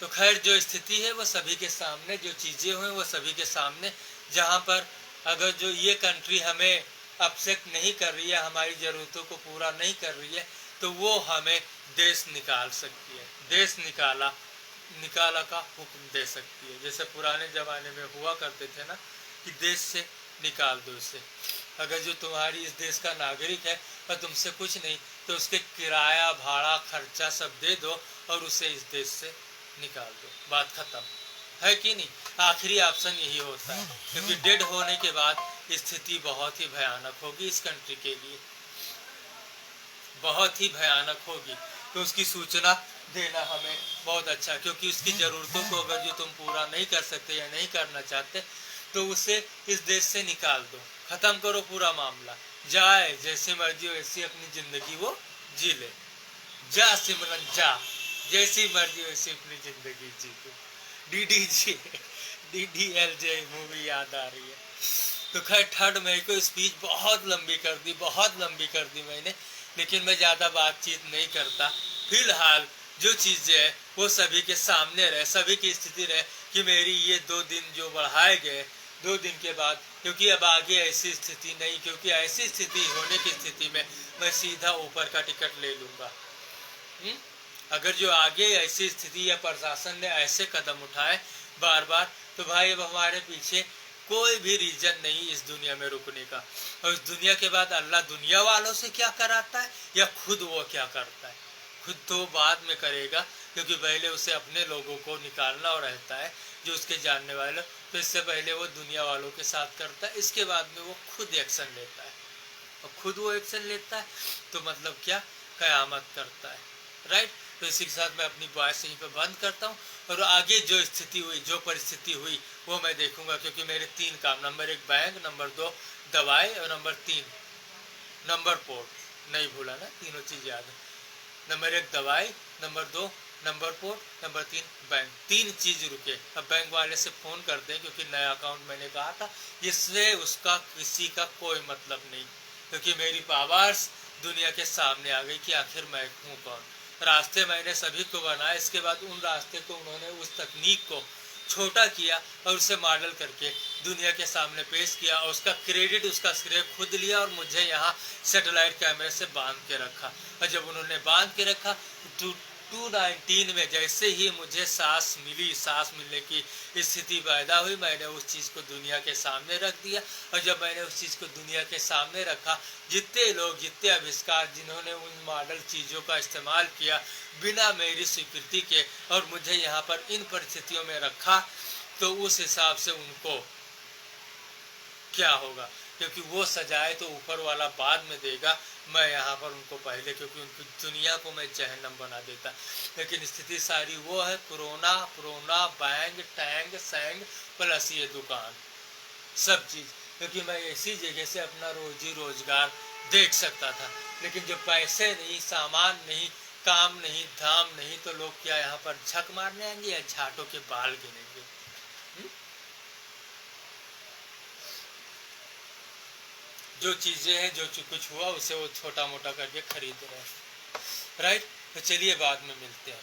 तो खैर जो स्थिति है वो सभी के सामने, जो चीजें हुई वो सभी के सामने, जहां पर अगर जो ये कंट्री हमें अपसेट नहीं कर रही है, हमारी जरूरतों को पूरा नहीं कर रही है, तो वो हमें देश निकाल सकती है, देश निकाला का हुक्म दे सकती है। जैसे पुराने जमाने में हुआ करते थे ना कि देश से निकाल दो इसे, अगर जो तुम्हारी इस देश का नागरिक है और तुमसे कुछ नहीं, तो उसके किराया, भाड़ा, खर्चा सब दे दो और उसे इस देश से निकाल दो, बात खत्म है कि नहीं। आखिरी ऑप्शन यही होता है, क्योंकि डेड होने के बाद स्थिति बहुत ही भयानक होगी इस कंट्री के लिए, बहुत ही भयानक होगी। तो उसकी सूचना देना हमें बहुत अच्छा, क्योंकि उसकी जरूरतों को अगर जो तुम पूरा नहीं कर सकते या नहीं करना चाहते, तो उसे इस देश से निकाल दो, खत्म करो पूरा मामला, जाए जैसे मर्जी वैसी अपनी जिंदगी वो जी ले, जा सिमरन जा, जैसी मर्जी वैसी अपनी जिंदगी जी तू। DDLJ मूवी याद आ रही है। तो खैर 3 मई को स्पीच बहुत लंबी कर दी मैंने, लेकिन मैं ज़्यादा बातचीत नहीं करता। फिलहाल जो चीज़ें हैं वो सभी के सामने रहे, सभी की स्थिति रहे कि मेरी ये 2 दिन जो बढ़ाए गए, 2 दिन के बाद, क्योंकि अब आगे ऐसी स्थिति नहीं, क्योंकि ऐसी स्थिति होने की स्थिति में मैं सीधा ऊपर का टिकट ले लूँगा। अगर जो आगे ऐसी स्थिति या प्रशासन ने ऐसे कदम उठाए बार बार, तो भाई अब हमारे पीछे कोई भी रीजन नहीं इस दुनिया में रुकने का। और इस दुनिया के बाद अल्लाह दुनिया वालों से क्या कराता है या खुद वो क्या करता है, खुद तो बाद में करेगा, क्योंकि पहले उसे अपने लोगों को निकालना और रहता है जो उसके जानने वाले, तो इससे पहले वो दुनिया वालों के साथ करता है, इसके बाद में वो खुद एक्शन लेता है, और खुद वो एक्शन लेता है तो मतलब क्या, कयामत करता है, राइट। तो इसी के साथ मैं अपनी वॉइस यहीं पर बंद करता हूँ। और आगे जो स्थिति हुई, जो परिस्थिति हुई, वो मैं देखूंगा, क्योंकि मेरे 3 काम, नंबर 1 बैंक, नंबर 2 दवाई और नंबर 3 नंबर पोर्ट। नहीं भूला ना, तीनों चीज याद है। नंबर 1 दवाई, number 2 number port, number 3 bank. 3 चीज रुके। अब बैंक वाले से फोन करते हैं, क्योंकि नया अकाउंट मैंने कहा था, इससे उसका किसी का कोई मतलब नहीं, क्योंकि मेरी पावर्स दुनिया के सामने आ गई कि आखिर मैं हूँ कौन। रास्ते मैंने सभी को बनाया, इसके बाद उन रास्ते को उन्होंने उस तकनीक को छोटा किया और उसे मॉडल करके दुनिया के सामने पेश किया, और उसका क्रेडिट, उसका श्रेय खुद लिया और मुझे यहाँ सैटेलाइट कैमरे से बांध के रखा। और जब उन्होंने बांध के रखा, 2019 में जैसे ही मुझे सांस मिली, सांस मिलने की स्थिति पैदा हुई, मैंने उस चीज़ को दुनिया के सामने रख दिया। और जब मैंने उस चीज़ को दुनिया के सामने रखा, जितने लोग, जितने आविष्कार, जिन्होंने उन मॉडल चीज़ों का इस्तेमाल किया बिना मेरी स्वीकृति के, और मुझे यहाँ पर इन परिस्थितियों में रखा, तो उस हिसाब से उनको क्या होगा, क्योंकि वो सजाए तो ऊपर वाला बाद में देगा, मैं यहाँ पर उनको पहले, क्योंकि उनकी दुनिया को मैं जहन्नम बना देता। लेकिन स्थिति सारी वो है, कोरोना, बैंग, टैंग, सैंग प्लस ये दुकान, सब चीज़, क्योंकि मैं ऐसी जगह से अपना रोजी रोजगार देख सकता था। लेकिन जब पैसे नहीं, सामान नहीं, काम नहीं, धाम नहीं, तो लोग क्या यहाँ पर झक मारने आएंगे या झाटों के बाल गिनेंगे? जो चीज़ें हैं, जो कुछ हुआ, उसे वो छोटा मोटा करके खरीद रहे हैं, राइट। तो चलिए बाद में मिलते हैं।